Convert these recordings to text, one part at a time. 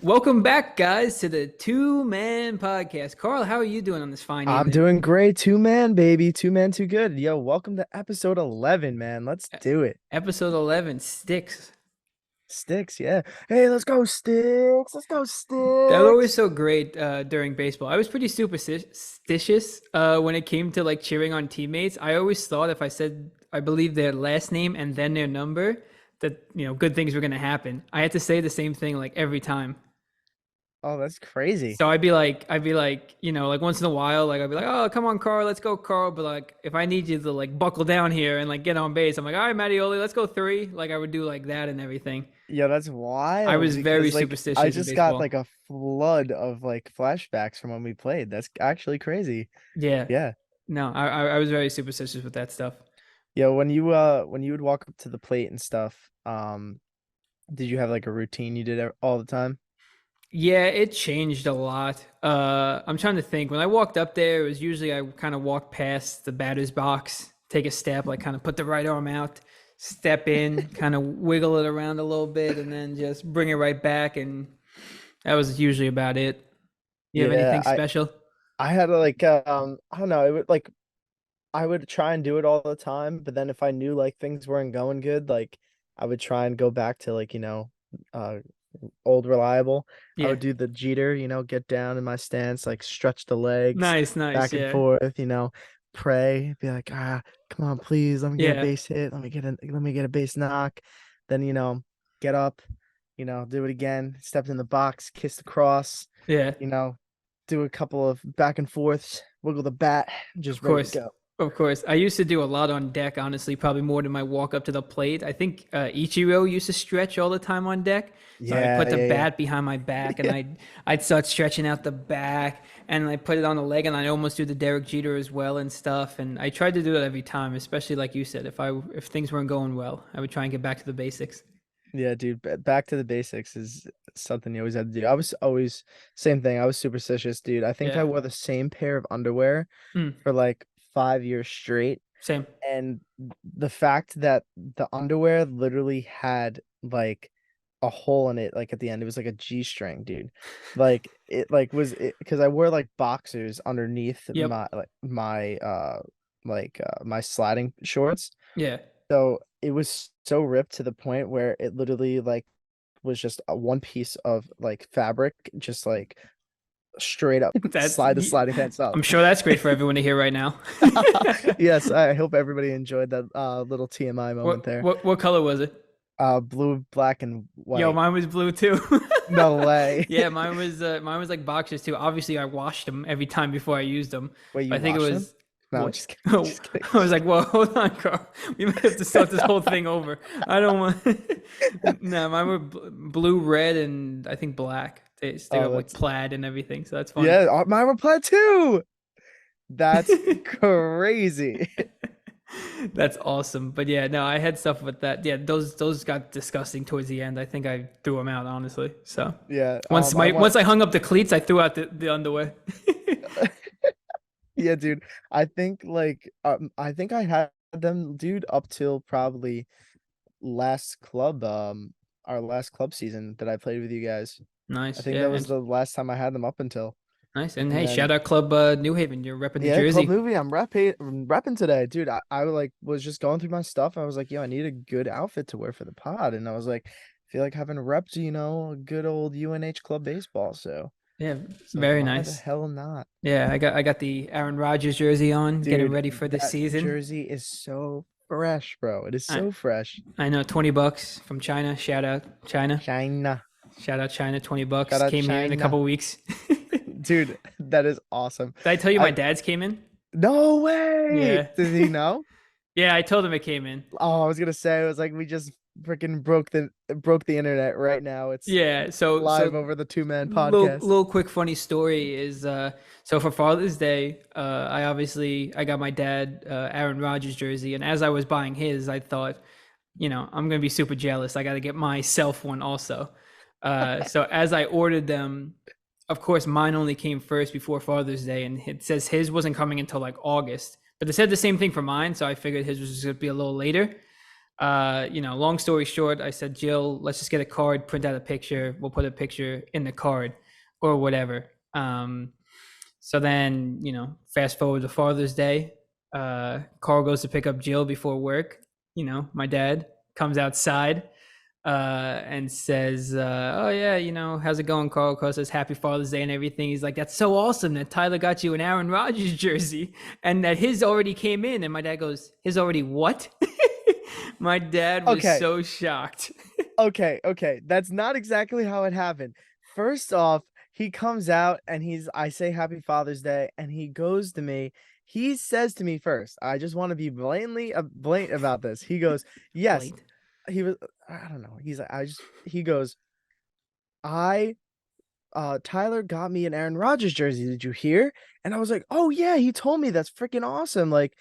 Welcome back, guys, to the Two Man Podcast. Carl, how are you doing on this fine I'm evening? doing great. Two man, baby. Two man, too good. Yo, welcome to episode 11, man. Let's E- do it. Episode 11, Sticks. Sticks, yeah. Hey, let's go, Sticks. Let's go, That was always Sticks. so great during baseball. I was pretty superstitious when it came to like cheering on teammates. I always thought if I said I believe their last name and then their number, that good things were gonna happen. I had to say the same thing like every time. Oh, that's crazy. So I'd be like, like once in a while, like I'd be like, oh, come on, Carl, let's go, Carl. But like, if I need you to like buckle down here and like get on base, I'm like, all right, Mattioli, let's go three. Like I would do like that and everything. Yo, that's I wild was very because I superstitious in just got baseball. like a flood of flashbacks from when we played. That's actually crazy. Yeah, Yeah. no, I was very superstitious with that stuff. Yo, when you would walk up to the plate and stuff, did you have like a routine you did all the time? Yeah, it changed a lot. I'm trying to think. When I walked up there, it was usually I kind of walk past the batter's box, take a step, like kind of put the right arm out, step in, kind of wiggle it around a little bit, and then just bring it right back. And that was usually about it. You have Yeah, anything special? I had I don't know, it would I would try and do it all the time, but then if I knew like things weren't going good, like I would try and go back to uh old reliable. I Yeah. would do the Jeter, get down in my stance, like stretch the legs Nice, nice. back and Yeah. forth, pray, be like, come on, please, let me get a Yeah. base hit, let me get a base knock. Then, get up, do it again, step in the box, kiss the cross, Yeah. you know, do a couple of back and forths, wiggle the bat, Of just ready to course. go. Of course. I used to do a lot on deck, honestly, probably more than my walk up to the plate. I think Ichiro used to stretch all the time on deck. So I'd Yeah, put the yeah, bat behind my back and yeah. I'd start stretching out the back and I put it on the leg and I almost do the Derek Jeter as well and stuff. And I tried to do it every time, especially like you said, if things weren't going well, I would try and get back to the basics. Yeah, dude, back to the basics is something you always had to do. I was always same thing. I was superstitious, dude. I think I Yeah. wore the same pair of underwear Mm, for like 5 years straight. same. And the fact that the underwear literally had like a hole in it, like at the end, it was like a G-string, dude. Like it like was it because I wore like boxers underneath Yep. my sliding shorts. Yeah. So it was so ripped to the point where it literally like was just a one piece of like fabric, just like straight up That's slide the sliding pants up. I'm sure that's great for everyone to hear right now. Yes, I hope everybody enjoyed that little TMI moment What there. what what color was it? Blue, black, and Yo, white. mine was blue too. No way. Yeah, mine was like boxers too. Obviously, I washed them every time before I used them. Wait, But you I think it washed them? was No, I'm what? just kidding. Oh, Just kidding. I was like, well, hold on, Carl. We might have to start this whole thing over. I don't want. No, mine were blue, red, and I think black. They Oh, have like that's plaid and everything, so that's fun. yeah. Mine were plaid too. That's crazy. That's awesome. But yeah, no, I had stuff with that. Yeah, those got disgusting towards the end. I think I threw them out, honestly. So Yeah. once I my want. once I hung up the cleats, I threw out the underwear. Yeah, dude. I think I had them, dude, up till probably last club our last club season that I played with you guys. I Nice, think yeah, that was and the last time I had them up until. nice. And And hey, shout then out Club New Haven. You're repping New yeah, club Jersey. movie. I'm repping today, dude. I like was just going through my stuff. I was like, yo, I need a good outfit to wear for the pod, and I was like, I feel like having repped, a good old UNH club baseball. So Yeah, it's like, very why the nice. hell not, Yeah, I got the Aaron Rodgers jersey on, getting dude? ready for the That season. jersey is so fresh, bro. It is I so fresh. I know $20 from China. Shout out China. China, Shout out China, shout 20 bucks. out Came here in a China, couple weeks. dude. That is awesome. Did I tell you my I dad's came in? No way. Yeah. Did he know? Yeah, I told him it came in. Oh, I was gonna say it was like we just freaking broke the internet right now. It's Yeah, so live over the two-man podcast. little quick funny story is so for Father's Day, I got my dad Aaron Rodgers jersey, and as I was buying his, I thought, I'm gonna be super jealous. I got to get myself one also. So as I ordered them, of course, mine only came first before Father's Day, and it says his wasn't coming until like August. But it said the same thing for mine, so I figured his was just gonna be a little later. Long story short, I said, Jill, let's just get a card, print out a picture. We'll put a picture in the card or whatever. So then, fast forward to Father's Day. Carl goes to pick up Jill before work. My dad comes outside and says, "Oh yeah, how's it going, Carl?" Carl says, "Happy Father's Day and everything." He's like, "That's so awesome that Tyler got you an Aaron Rodgers jersey, and that his already came in." And my dad goes, "His already what?" My dad was Okay, so shocked. okay. That's not exactly how it happened. First off, he comes out and I say Happy Father's Day, and he goes to me. He says to me first, I just want to be blatantly blatant about this. He goes, yes, Blade. he was, I don't know. He's like, he goes, I Tyler got me an Aaron Rodgers jersey. Did you hear? And I was like, oh yeah, he told me. That's freaking awesome. Like,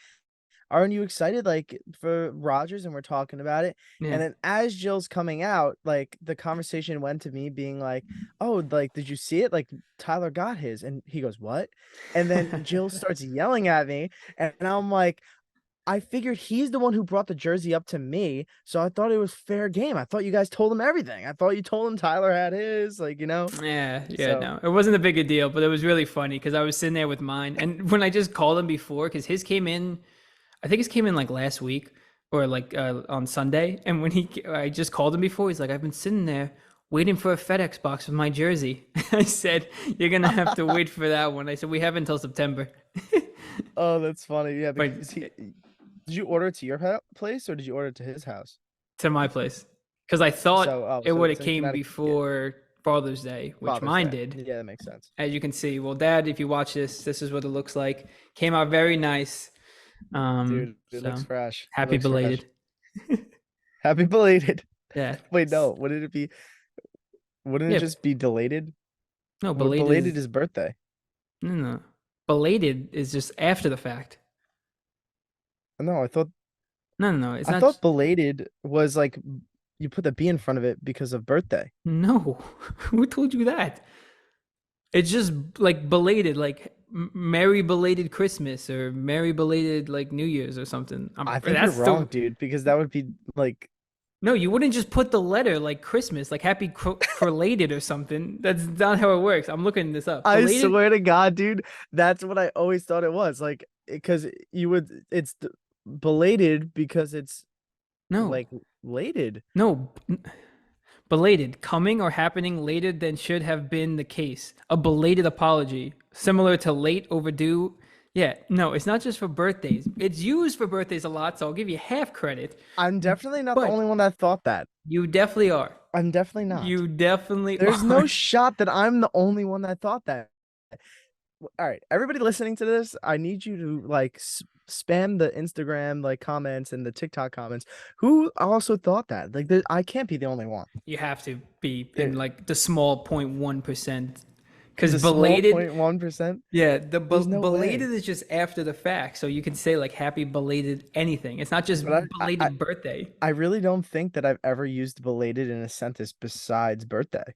aren't you excited like for Rodgers? And we're talking about it. Yeah. And then as Jill's coming out, like the conversation went to me being like, oh, like, did you see it? Like Tyler got his. And he goes, what? And then Jill starts yelling at me. And I'm like, I figured he's the one who brought the jersey up to me. So I thought it was fair game. I thought you guys told him everything. I thought you told him Tyler had his, like, Yeah, So no, it wasn't a big a deal, but it was really funny because I was sitting there with mine, and when I just called him before, because his came in, I think his came in like last week or like on Sunday, and I just called him before. He's like, "I've been sitting there waiting for a FedEx box with my jersey." I said, "You're gonna have to wait for that one." I said, "We have until September." oh, that's funny. Yeah, But because did you order it to your place or did you order it to his house? to my place, because I thought it So would have it's in came Connecticut. Yeah, before Father's Day, which Father's mine Day. did. Yeah, that makes sense. As you can see, well, Dad, if you watch this is what it looks like. Came out very nice. Dude, it looks So fresh. It happy looks fresh. belated. Happy belated. Yeah. Wait, no. Wouldn't it be? Wouldn't it Yeah. just be delated? No, What belated belated is is birthday? no. Belated is just after the fact. No, No. It's I not. thought belated was like you put the B in front of it because of birthday. No. Who told you that? It's just like belated, like Merry belated Christmas or Merry belated like New Year's or something. I think you're That's wrong, the dude, because that would be like no. You wouldn't just put the letter like Christmas, like Happy Crelated or something. That's not how it works. I'm looking this up. I Belated. swear to God, dude, that's what I always thought it was. Like, because belated because it's No. like lated. No. Belated, coming or happening later than should have been the case. A belated apology, similar to late, overdue. Yeah, no, it's not just for birthdays. It's used for birthdays a lot, so I'll give you half credit. I'm definitely not the But only one that thought that. you definitely are. I'm definitely not. You definitely There's no are. shot that I'm the only one that thought that. All right, everybody listening to this, I need you to like spam the Instagram like comments and the TikTok comments. Who also thought that? Like, I can't be the only one. You have to be in There, like the small 0.1%. Because the small belated, 0.1%. yeah, the There's no belated way. is just after the fact. So you can say like happy belated anything. It's not just But belated birthday. I really don't think that I've ever used belated in a sentence besides birthday.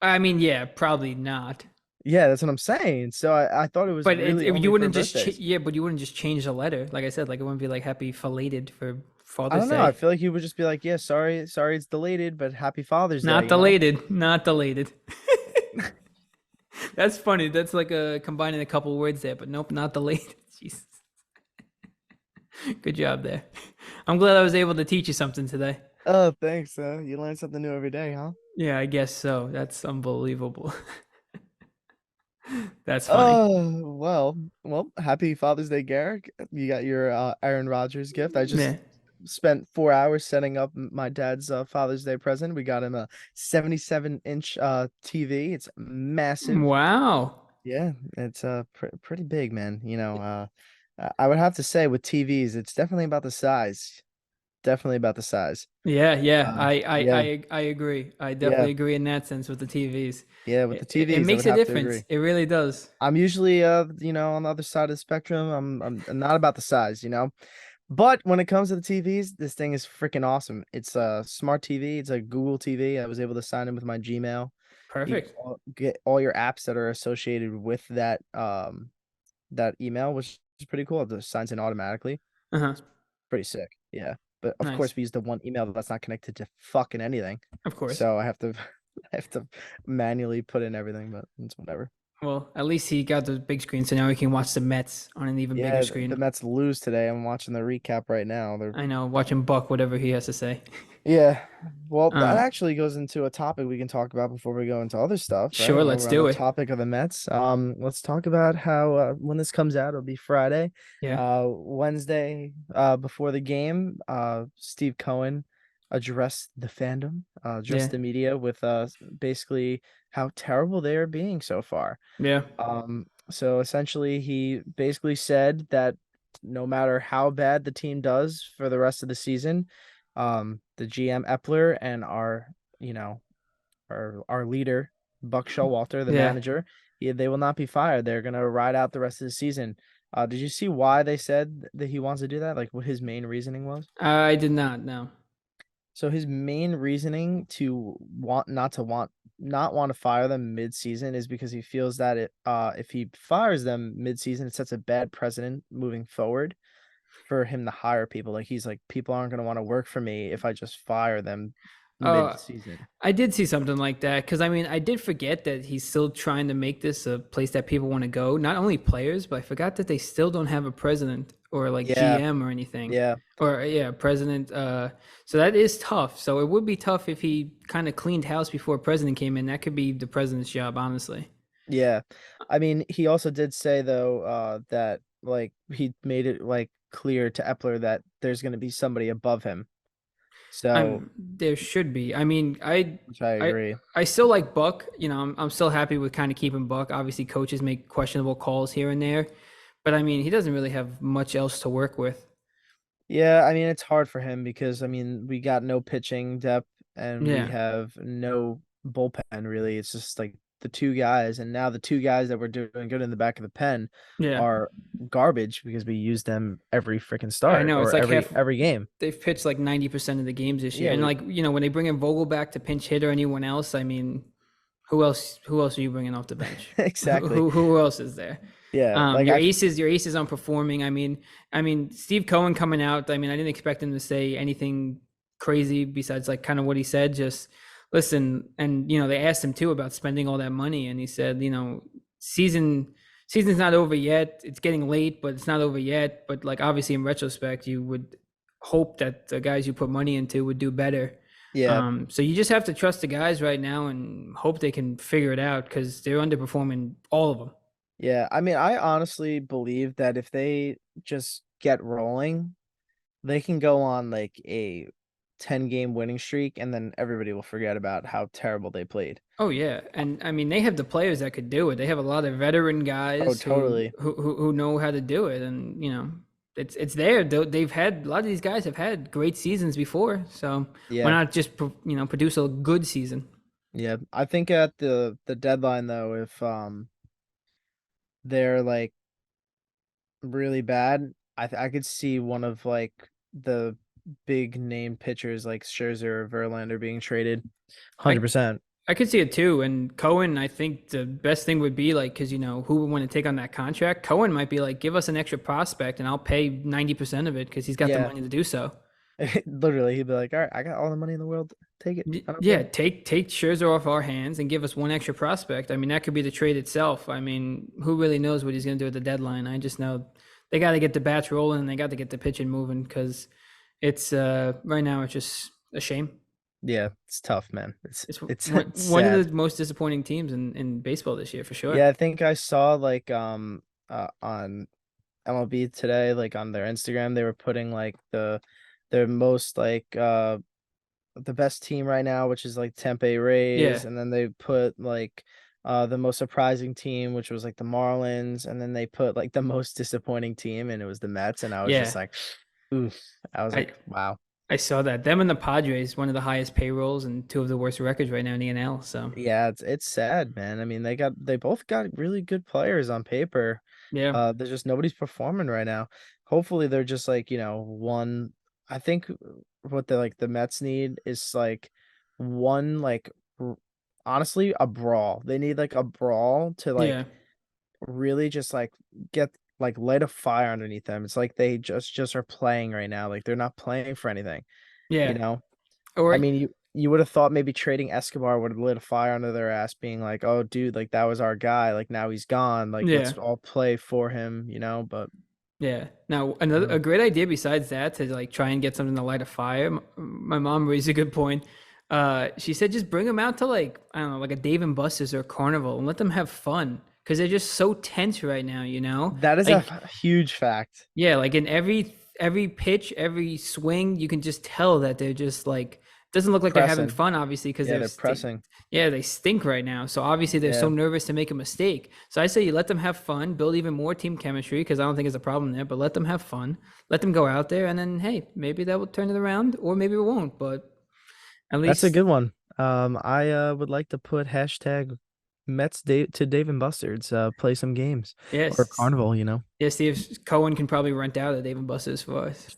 I mean, yeah, probably not. Yeah, that's what I'm saying. So I thought it was But really you only for wouldn't just birthdays. yeah, but you wouldn't just change the letter. Like I said, like it wouldn't be like happy felated for I Father's don't know. I Day. feel like you would just be like, yeah, sorry it's deleted, but happy Father's Day, Not you know? delated, not deleted. That's funny. That's like a combining a couple words there, but nope, not deleted. Jesus, good job there. I'm glad I was able to teach you something today. Oh, thanks. You learn something new every day, huh? Yeah, I guess so. That's unbelievable. That's funny. Oh, well, happy Father's Day, Garrick. You got your Aaron Rodgers gift. I just Yeah. spent 4 hours setting up my dad's Father's Day present. We got him a 77-inch TV. It's massive. Wow. Yeah, it's pretty big, man. I would have to say with TVs, it's definitely about the size. Definitely about the size. Yeah. Uh, yeah, I agree. I yeah, definitely agree in that sense with the TVs. yeah. With the It TVs, I makes would a have to difference. agree. It really does. I'm usually on the other side of the spectrum. I'm not about the size. But when it comes to the TVs, this thing is freaking awesome. It's a smart TV. It's a Google TV. I was able to sign in with my Gmail. You Perfect. get all your apps that are associated with that email, which is pretty cool. It just signs in automatically. Uh-huh. It's pretty sick. Yeah. but of Nice. course we use the one email that's not connected to fucking anything. Of course. So I have to I have to manually put in everything, but it's whatever. Well, at least he got the big screen, so now we can watch the Mets on an even bigger Yeah, the screen. Mets lose today. I'm watching the recap right now. They're I know, watching Buck, whatever he has to say. Yeah. Well, that Uh, actually goes into a topic we can talk about before we go into other stuff, right? sure, While let's we're on the do it. topic of the Mets, let's talk about how when this comes out, it'll be Friday, Yeah, Wednesday, before the game. Steve Cohen addressed the fandom, yeah, addressed the media with basically how terrible they are being so far. yeah, So essentially, he basically said that no matter how bad the team does for the rest of the season, the GM Epler and our, you know, our leader, Buck Showalter, the yeah. manager, yeah, they will not be fired. They're gonna ride out the rest of the season. Did you see why they said that he wants to do that? Like what his main reasoning was? I did not know. So his main reasoning to not want to fire them mid-season is because he feels that if he fires them mid-season, it sets a bad precedent moving forward for him to hire people. Like he's like, people aren't going to want to work for me if I just fire them Uh, mid-season. I did see something like that because I mean, I did forget that he's still trying to make this a place that people want to go. Not only players, but I forgot that they still don't have a president or like Yeah, GM or anything, yeah, or yeah, president. So that is tough. So it would be tough if he kind of cleaned house before a president came in. That could be the president's job, honestly. yeah. I mean, he also did say though, that like he made it like clear to Epler that there's going to be somebody above him. So, There should be. I mean, which I I, agree. I still like Buck. You know, I'm still happy with kind of keeping Buck. Obviously, coaches make questionable calls here and there, but I mean, he doesn't really have much else to work with. Yeah, I mean it's hard for him because I mean we got no pitching depth and we Yeah, have no bullpen really. It's just like the two guys, and now the two guys that were doing good in the back of the pen yeah. are garbage because we use them every freaking I start know it's or like half. every game. They've pitched like 90% of the games this year, Yeah, and we like when they bring in Vogel back to pinch hit or anyone else, I mean, who else? Who else are you bringing off the bench? exactly. Who else is there? Yeah, like Your aces aren't performing. I mean, Steve Cohen coming out. I mean, I didn't expect him to say anything crazy besides like kind of what he said. Just listen, and they asked him too about spending all that money, and he said, season season's not over yet. It's getting late, but it's not over yet. But like obviously, in retrospect, you would hope that the guys you put money into would do better. yeah, So you just have to trust the guys right now and hope they can figure it out because they're underperforming all of them. yeah. I mean I honestly believe that if they just get rolling, they can go on like a 10-game winning streak and then everybody will forget about how terrible they played. Oh yeah, and I mean they have the players that could do it. They have a lot of veteran Oh, guys who totally. who who know how to do it, and it's there. They've had a lot of these guys have had great seasons before, so why Yeah. not just produce a good season? Yeah. I think at the deadline though, if they're like really bad, I could see one of like the big name pitchers like Scherzer or Verlander being traded. I 100%. I could see it too. And Cohen, I think the best thing would be like, because who would want to take on that contract? Cohen might be like, give us an extra prospect, and I'll pay 90% of it because he's got the Yeah. money to do so. Literally, he'd be like, "All right, I got all the money in the world. Take it. I don't Yeah, care." take Scherzer off our hands and give us one extra prospect. I mean, that could be the trade itself. I mean, who really knows what he's going to do at the deadline? I just know they got to get the bats rolling and they got to get the pitching moving because it's right now it's just a shame. Yeah, it's tough, man. It's It's one it's one sad. of the most disappointing teams in baseball this year for sure. Yeah, I think I saw like on MLB today, like on their Instagram, they were putting like their most like the best team right now, which is like Tempe Yeah, Rays, and then they put like the most surprising team, which was like the Marlins, and then they put like the most disappointing team, and it was the Mets, and I was just yeah. like, oof. I was I like, wow. I saw that them and the Padres, one of the highest payrolls and two of the worst records right now in the NL. So Yeah, it's sad, man. I mean, they both got really good players on paper. yeah, There's just nobody's performing right now. Hopefully they're just like, one I think what the Mets need is like one like honestly a brawl. They need like a brawl to like yeah. really just like get like light a fire underneath them. It's like they just are playing right now. Like they're not playing for anything, you Yeah. know? I Or mean, you would have thought maybe trading Escobar would have lit a fire under their ass, being like, "Oh, dude, like that was our guy. Like now he's gone. Like yeah. let's all play for him," you know? But Yeah. Now, I another don't a know. great idea besides that to like try and get something to light a fire. My mom raised a good point. She said just bring them out to like I don't know, like a Dave and Buster's or a carnival and let them have fun because they're just so tense right now. You know, That is a like huge fact. yeah, like in every pitch, every swing, you can just tell that they're just like doesn't look like they're having Pressing. fun, obviously, because Yeah, they're pressing. yeah, they stink right now. So obviously they're so Yeah. nervous to make a mistake. So I say you let them have fun, build even more team chemistry because I don't think it's a problem there. But let them have fun, let them go out there, and then hey, maybe that will turn it around, or maybe it won't. But at That's a least good one. I would like to put hashtag Mets to Dave and Buster's, play some games or yes, Carnival, you know. yeah, Steve Cohen can probably rent out a Dave and Buster's for us.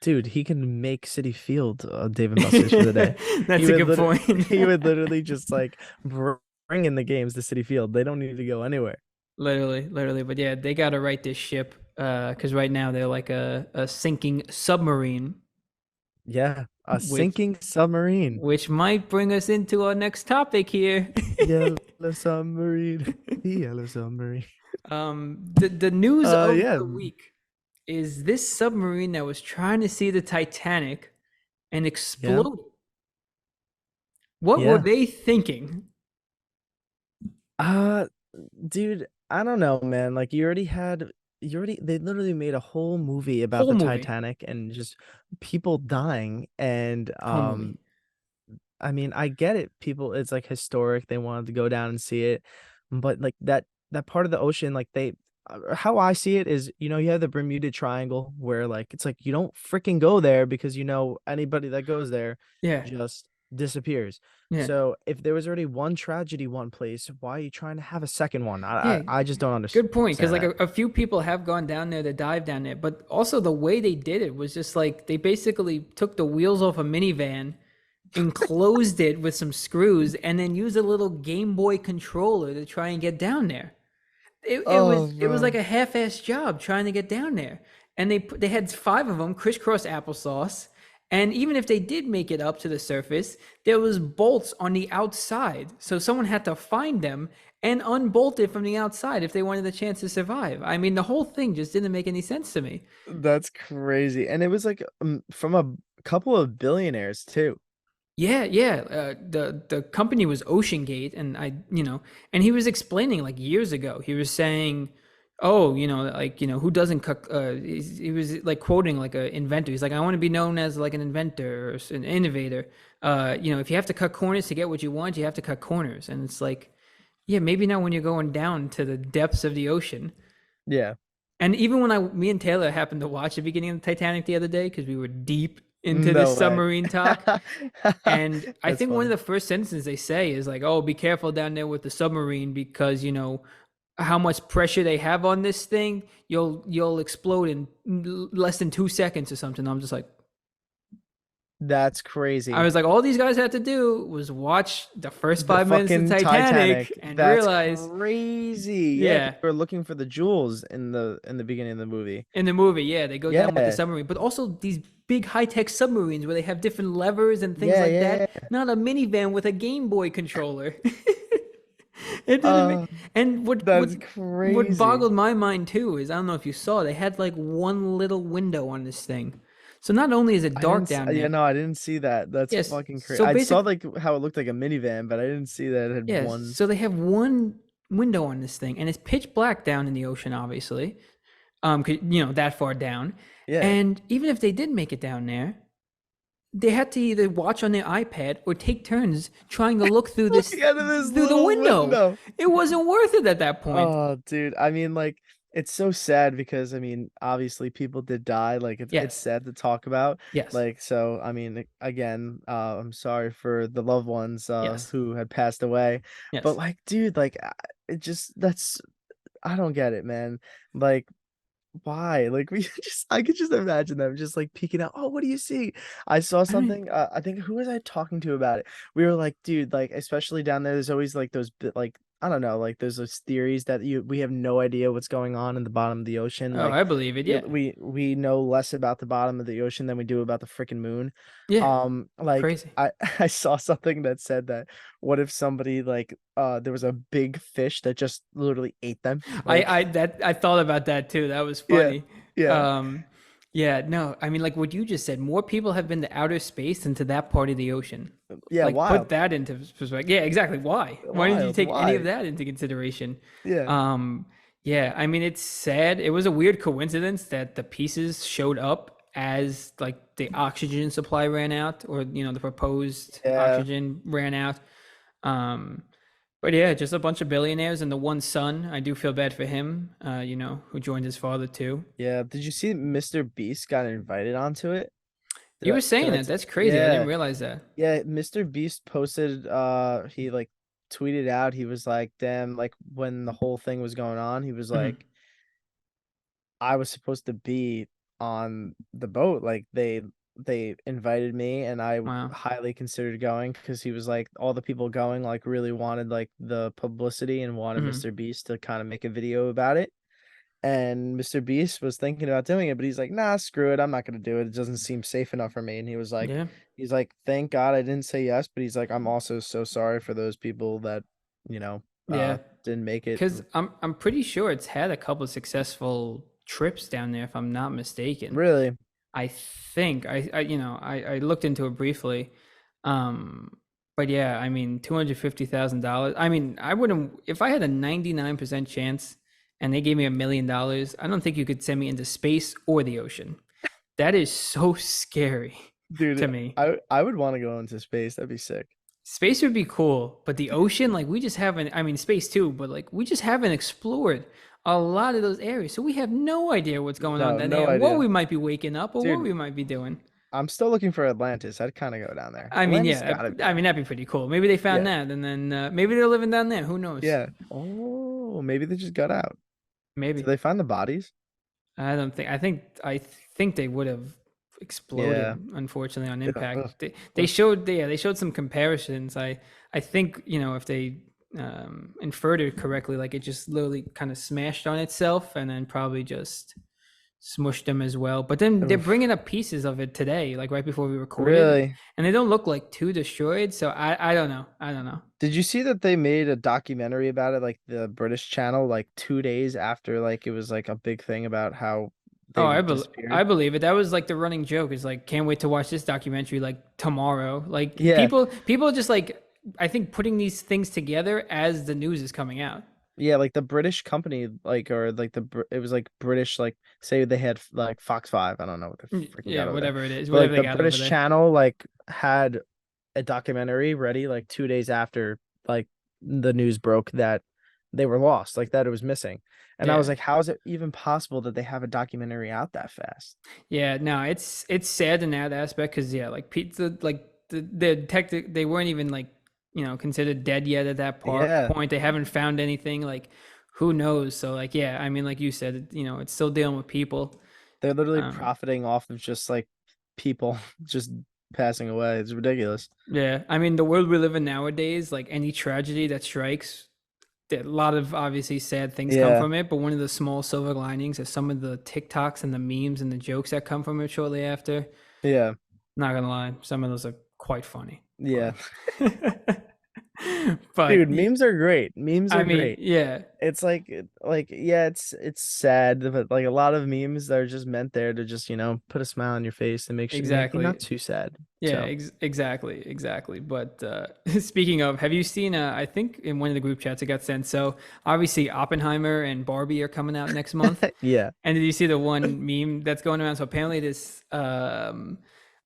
Dude, he can make City Field Dave and Buster's for the day. That's a good point. He would literally just like bring in the games to City Field. They don't need to go anywhere. Literally, literally. But yeah, they got to right this ship because right now they're like a sinking submarine, Yeah, a which sinking submarine. which might bring us into our next topic here. Yellow submarine. The yellow submarine. The news of Yeah, the week is this submarine that was trying to see the Titanic and yeah, exploded. What were yeah. they thinking? Uh, dude, I don't know, man. Like they literally made a whole movie about Whole the movie, Titanic and just people dying. And whole movie. I mean, I get it. People, it's like historic. They wanted to go down and see it, but like that part of the ocean, like how I see it is, you have the Bermuda Triangle where like it's like you don't freaking go there because anybody that goes there Yeah, just disappears. yeah. So if there was already one tragedy one place, why are you trying to have a second one? Yeah, I just don't understand good point. Because like that. a few people have gone down there to dive down there, but also the way they did it was just like they basically took the wheels off a minivan, enclosed it with some screws, and then used a little Game Boy controller to try and get down there. Oh, It was like bro. a half-assed job trying to get down there, and they had five of them crisscross applesauce. And even if they did make it up to the surface, there was bolts on the outside, so someone had to find them and unbolt it from the outside if they wanted a chance to survive. I mean, the whole thing just didn't make any sense to me. That's crazy. And it was like from a couple of billionaires too. Yeah, yeah. The company was Ocean Gate, and and he was explaining like years ago. He was saying, "Oh, like who doesn't cook?" He was like quoting like an inventor. He's like, "I want to be known as like an inventor or an innovator." If you have to cut corners to get what you want, you have to cut corners, and it's like, yeah, maybe not when you're going down to the depths of the ocean. Yeah. And even when me and Taylor happened to watch the beginning of the Titanic the other day because we were deep into this No way. submarine talk. And I That's think one of funny. the first sentences they say is like, "Oh, be careful down there with the submarine because how much pressure they have on this thing. You'll explode in less than 2 seconds or something." I'm just like, That's I crazy. was like, all these guys had to do was watch the first The 5 minutes of fucking Titanic Titanic. and That's realize, crazy. Yeah, yeah, because we're looking for the jewels in the beginning of the movie. in the movie, yeah, they go down with the Yeah. submarine, but also these big high tech submarines where they have different levers and things Yeah, like yeah, that. yeah. Not a minivan with a Game Boy controller. It didn't Uh, make, and that's what crazy. boggled my mind too is I don't know if you saw they had like one little window on this thing. So not only is it I didn't dark down yeah, there, no, I didn't see that. That's yes. fucking crazy. So I saw basic, like how it looked like a minivan, but I didn't see that it had yes. one. So they have one window on this thing, and it's pitch black down in the ocean, obviously. 'Cause, that far down, Yeah. and even if they did make it down there, they had to either watch on their iPad or take turns trying to look through Looking out of this the little window. window. It wasn't worth it at that point. Oh, dude. I mean, like, it's so sad because I mean, obviously people did die. Like it's Yes, sad to talk about. yes, Like, so I mean, again, I'm sorry for the loved ones yes, who had passed away. But yes. like, dude, like it just that's I don't get it, man. Like why? Like we just I could just imagine them just like peeking out. Oh, what do you see? I saw I mean, something. I think who was I talking to about it? We were like, dude, like especially down there, there's always like those bit like I don't know, like there's those theories that we have no idea what's going on in the bottom of the ocean. Oh, Like I believe it. Yeah. we know less about the bottom of the ocean than we do about the freaking moon. Yeah. Like Crazy. I saw something that said that what if somebody like there was a big fish that just literally ate them? Like I thought about that too. That was yeah, funny. yeah, Um, yeah, no, I mean, like what you just said, more people have been to outer space than to that part of the ocean. yeah, Like, put wild, that into perspective. Yeah, exactly. Why? Why didn't you wild, take any of why? that into consideration? Yeah, Um, yeah, I mean, it's sad. It was a weird coincidence that the pieces showed up as like the oxygen supply ran out, or the proposed yeah, oxygen ran out. Um, but yeah, just a bunch of billionaires and the one son. I do feel bad for him, who joined his father too. yeah. Did you see Mr. Beast got invited onto it? You were Did saying I that. That's crazy. I didn't yeah. realize that. Yeah, Mr. Beast posted he like tweeted out, he was like, damn, like when the whole thing was going on, he was Hmm. like, I was supposed to be on the boat. Like they invited me and I Wow. highly considered going because he was like all the people going like really wanted like the publicity and wanted Hmm. Mr. Beast to kind of make a video about it. And Mr. Beast was thinking about doing it, but he's like, nah, screw it. I'm not gonna do it. It doesn't seem safe enough for me. And Yeah. he's like, thank God I didn't say yes, but he's like, I'm also so sorry for those people that, you know, Yeah. didn't make it. Because I'm pretty sure it's had a couple of successful trips down there, if I'm not mistaken. Really? I think I looked into it briefly. Um, but yeah, I mean, $250,000. I mean, I wouldn't if I had a 99% chance and they gave me $1 million. I don't think you could send me into space or the ocean. That is so scary to Dude, me. I would want to go into space. That'd be sick. Space would be cool, but the ocean, like we just haven't, I mean, space too, but like we just haven't explored a lot of those areas. So we have no idea what's going on No, down there no and what idea. we might be waking up or what Dude, we might be doing. I'm still looking for Atlantis. I'd kind of go down there. I mean, Atlantis yeah, gotta be I mean, there. that'd be pretty cool. Maybe they found Yeah. that and then maybe they're living down there. Who knows? Yeah. Oh, maybe they just got out. Did Maybe. they find the bodies? I don't think, I think they would have Yeah. exploded, unfortunately, on Yeah. impact. Ugh. They showed, yeah, they showed some comparisons. I think, if they inferred it correctly, like it just literally kind of smashed on itself and then probably just smushed them as well. But then they're Oof. bringing up pieces of it today, like right before we recorded, Really? and they don't look like too destroyed. So I don't know. I don't know. Did you see that they made a documentary about it, like the British channel, like 2 days after like it was like a big thing about how Oh, they I disappeared? believe it. That was like the running joke. Is like, can't wait to watch this documentary like tomorrow. Like Yeah. people just like, I think, putting these things together as the news is coming out. Yeah, like the British company, like or like it was like British, like say they had like Fox 5. I don't know what they freaking Yeah, got over there, whatever it is, but whatever like they the got over British there. channel like had a documentary ready like 2 days after like the news broke that they were lost, like that it was missing. And I was Yeah, like, how is it even possible that they have a documentary out that fast? yeah. No, it's sad in that aspect because yeah, like pizza, like the detective, they weren't even like considered dead yet at that Yeah, point. They haven't found anything. Like, who knows? So like, yeah, I mean, like you said, it's still dealing with people. they're literally Um, profiting off of just like people just passing away. It's ridiculous. Yeah, I mean, the world we live in nowadays, like any tragedy that strikes, a lot of obviously sad things come Yeah, from it. But one of the small silver linings is some of the TikToks and the memes and the jokes that come from it shortly after. yeah, Not gonna lie, some of those are quite funny. yeah. But, Dude, but memes are great. Memes I are mean, great. yeah, It's like yeah, it's sad, but like a lot of memes that are just meant there to just, put a smile on your face and make you exactly. not too sad. Yeah, So exactly. But speaking of, have you seen? I think in one of the group chats it got sent. So obviously Oppenheimer and Barbie are coming out next month. yeah. And did you see the one meme that's going around? So apparently this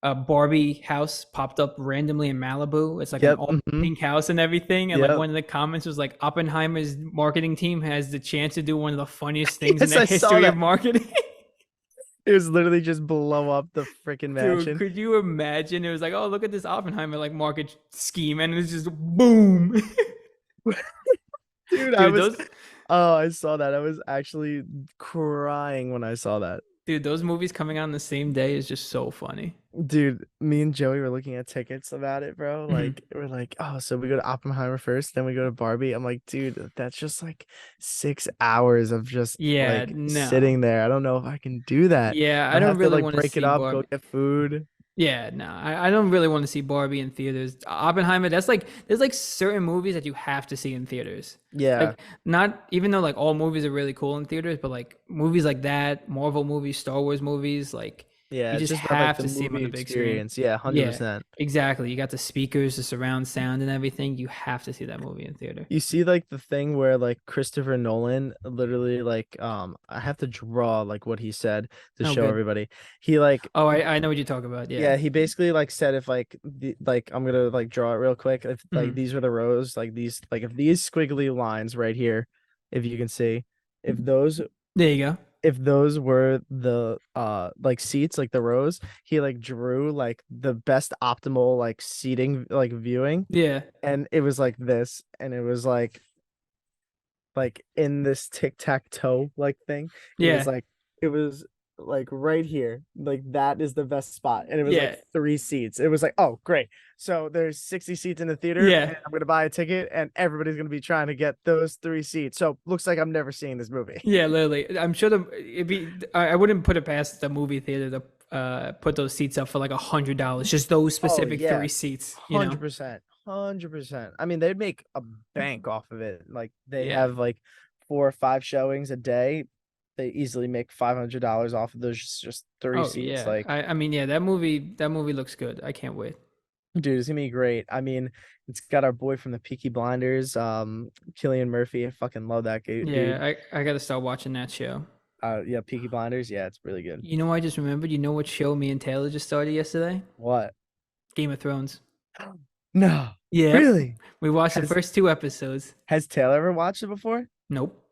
a Barbie house popped up randomly in Malibu. It's like an Yep. all pink house and everything. And like Yep. one of the comments was like, Oppenheimer's marketing team has the chance to do one of the funniest things in Yes, the I saw history of that. marketing. It was literally just blow up the freaking Dude, mansion. could you imagine? It was like, oh, look at this Oppenheimer like market scheme, and it was just boom. Dude, Dude, those oh, I saw that. I was actually crying when I saw that. Dude, those movies coming out on the same day is just so funny. Dude, me and Joey were looking at tickets about it, bro. Mhm. Like, we're like, oh, so we go to Oppenheimer first, then we go to Barbie. I'm like, dude, that's just like 6 hours of just Yeah, like no. sitting there. I don't know if I can do that. Yeah, I I'd don't have to really like want to break it see up, go Barbie. get food. Yeah, no, I don't really want to see Barbie in theaters. Oppenheimer, that's like there's like certain movies that you have to see in theaters. Yeah. Like not even though like all movies are really cool in theaters, but like movies like that, Marvel movies, Star Wars movies, like Yeah, you it's just just about like have the to see them on movie the big screen. experience. Yeah, Yeah, 100%. exactly. You got the speakers, the surround sound and everything. You have to see that movie in theater. You see like the thing where like Christopher Nolan literally like I have to draw like what he said to Oh, show good. everybody. He like Oh, I know what you're talking about. Yeah. yeah, he basically like said if like I'm gonna like draw it real quick. If like Hmm. these were the rows, like these like if these squiggly lines right here, if you can see, if those There you go. if those were the like seats, like the rows, he like drew like the best optimal like seating like viewing, Yeah. and it was like this, and it was like in this tic-tac-toe like thing. It was Yeah. like it was like right here. Like that is the best spot. And it was like Yeah. 3 seats. It was like, oh great. So there's 60 seats in the theater Yeah. and I'm gonna buy a ticket and everybody's gonna be trying to get those 3 seats. So looks like I'm never seeing this movie. Yeah, literally. I'm sure it'd be. I wouldn't put it past the movie theater to put those seats up for like $100, just those Oh specific yeah. three seats. 100%. 100%. I mean, they'd make a bank off of it. Like they Yeah. have like 4 or 5 showings a day. They easily make $500 off of those just 3 seats. Yeah. Like, I mean, yeah, that movie looks good. I can't wait. dude, it's gonna be great. I mean, it's got our boy from the Peaky Blinders, Killian Murphy. I fucking love that Yeah, dude. I gotta start watching that show. Yeah, Peaky Blinders. Yeah, it's really good. You know, I just remembered. You know what show me and Taylor just started yesterday? What? Game of Thrones. No, Yep. really? We watched the Has first 2 episodes. has Taylor ever watched it before? Nope.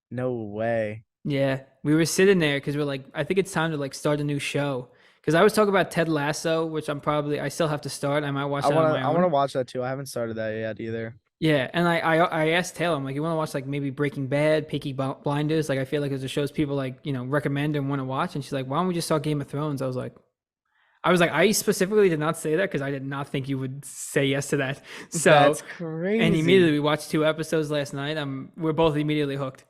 No way. Yeah, we were sitting there because we're like, I think it's time to like start a new show. Because I was talking about Ted Lasso, which I still have to start. I might watch I that on wanna my I wanna own. watch that too. I haven't started that yet either. Yeah, and I asked Taylor, I'm like, you want to watch like maybe Breaking Bad, Blinders? Like, I feel like there's the shows people like recommend and want to watch. And she's like, why don't we just start Game of Thrones? I was like, I specifically did not say that because I did not think you would say yes to that. So, That's and crazy. immediately we watched 2 episodes last night. We're both immediately hooked.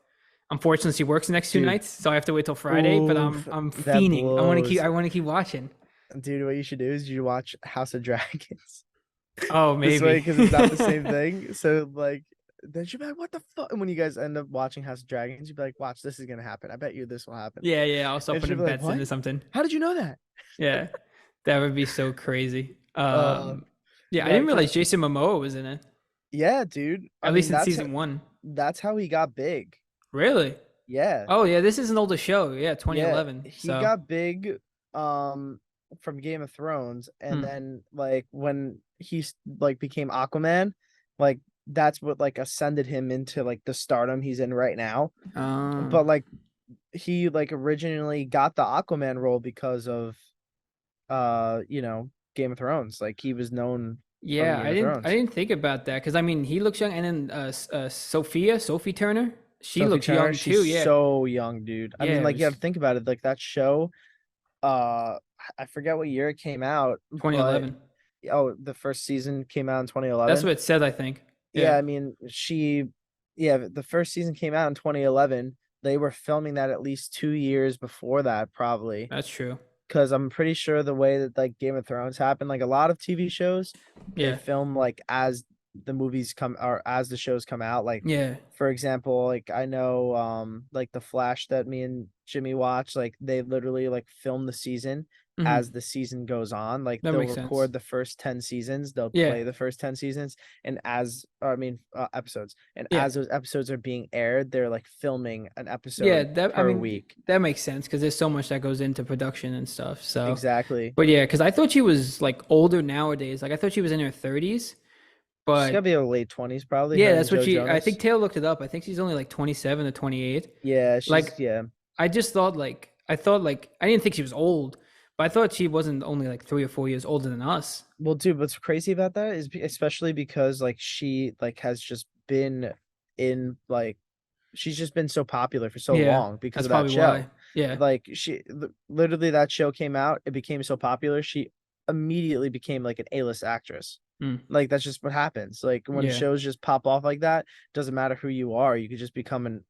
Unfortunately, she works the next two Dude, nights, so I have to wait till Friday. But I'm oof, I'm that fiending. I want to keep blows. I want to keep watching. Dude, what you should do is you watch House of Dragons Oh, this way maybe. because it's not the same thing. So like then she'll be like, what the fuck? And when you guys end up watching House of Dragons, you'll be like, watch, this is gonna happen. I bet you this will happen. Yeah, yeah. I'll start And she'll putting be like, bets what? into something. How did you know that? Yeah, that would be so crazy. Uh Yeah, I yeah, didn't because realize Jason Momoa was in it. yeah, dude. I At mean least in season one. that's how he got big. Really? Yeah. Oh, yeah. This is an older show. Yeah, Yeah. 2011. He So, got big um from Game of Thrones, and hmm. then like when like became Aquaman, like that's what like ascended him into like the stardom he's in right now. Um, But like he like originally got the Aquaman role because of Game of Thrones. Like he was known from yeah, Game I of didn't I Thrones. didn't think about that because I mean he looks young, and then Sophie Turner, she Sophie looks Turner, young she's too. Yeah, so young, dude. I mean, yeah. It like you have was to think about it. Like that show, uh, I forget what year it came out, but 2011. oh, the first season came out in That's 2011. what it said. I think. Yeah, Yeah, I mean, yeah, the first season came out in 2011. They were filming that at least 2 years before that, probably. that's true. Because I'm pretty sure the way that like Game of Thrones happened, like a lot of TV shows, they Yeah, film like as the movies come or as the shows come out. Like, yeah. for example, like I know like the Flash that me and Jimmy watch, like they literally like film the season Hmm. as the season goes on. Like That they'll makes sense. record the first 10 seasons, they'll Yeah, play the first 10 seasons, and or I mean episodes. And yeah. as those episodes are being aired, they're like filming an Yeah, episode that I per mean week. that makes sense because there's so much that goes into production and stuff. So, Exactly. but yeah, because I thought she was like older nowadays. Like I thought she was in her 30s, She's gotta but be in her late 20s, probably, yeah, her and that's what Joe she. I think Jonas. Taylor looked it up. I think she's only like 27 or 28. Yeah, Like yeah. I just thought like I didn't think she was old, but I thought she wasn't only like 3 or 4 years older than us. Well, dude, what's crazy about that is especially because like she like has just been in like she's just been so popular for so Yeah, long because that's of that probably show. why. Yeah. Like literally that show came out, it became so popular, she immediately became like an A-list actress. Mm. Like that's just what happens. Like when Yeah. shows just pop off like that, doesn't matter who you are, you could just become an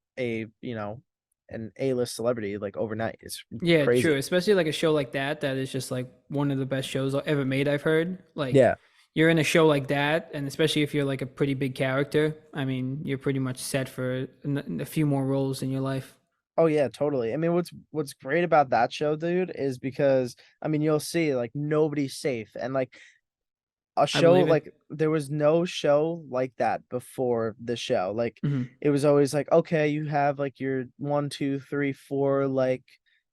A-list celebrity like overnight. It's Yeah, true. crazy. Especially like a show like that is just like one of the best shows ever made, I've heard. Like Yeah. you're in a show like that, and especially if you're like a pretty big character, I mean, you're pretty much set for a few more roles in your life. Oh yeah, totally. I mean, what's great about that show, dude, is because I mean, you'll see like nobody's safe, and like a I show believe it. like there was no show like that before the show. Like Hmm. it was always like, okay, you have like your one, two, three, four like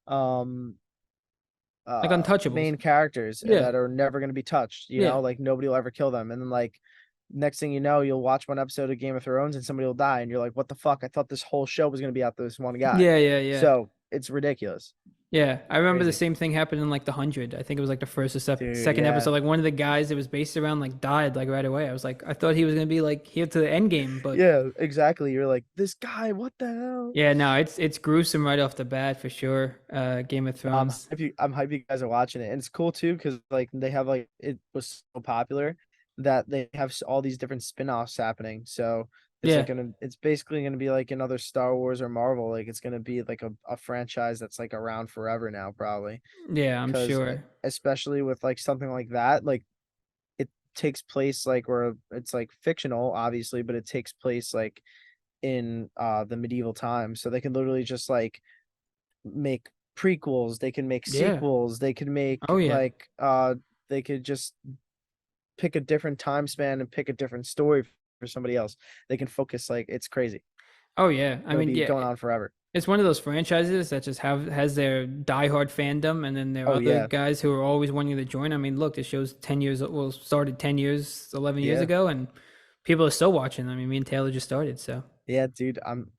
um Like Untouchables. main characters Yeah. that are never going to be touched, Yeah. like nobody will ever kill them. And then like next thing you know, you'll watch one episode of Game of Thrones and somebody will die and you're like, what the fuck? I thought this whole show was going to be out to this one guy. Yeah, yeah, yeah. So it's ridiculous. Yeah, I It's remember the crazy. same thing happened in like the 100. I think it was like the first or Dude, second yeah. episode. Like one of the guys it was based around like died like right away. I was like, I thought he was gonna be like here to the end game, but Yeah, exactly. You're like, this guy, what the hell? yeah, no, it's gruesome right off the bat for sure. Game of Thrones. I'm hyped you guys are watching it. And it's cool too, because like they have like it was so popular that they have all these different spin-offs happening. So Yeah, it's basically gonna be like another Star Wars or Marvel. Like it's gonna be like a franchise that's like around forever now, probably. yeah, I'm Because sure. especially with like something like that, like it takes place like where it's like fictional, obviously, but it takes place like in the medieval times. So they can literally just like make prequels, they can make Yeah. sequels, they could make Oh yeah. like they could just pick a different time span and pick a different story for somebody else. They can focus like it's crazy. Oh yeah. I It'll mean, be yeah, going on forever. it's one of those franchises that just has their diehard fandom, and then there are Oh other yeah. guys who are always wanting to join. I mean, look, this show's 10 years, well, started 10 years, 11 years Yeah. ago, and people are still watching. I mean, me and Taylor just started, so. Yeah, dude. I'm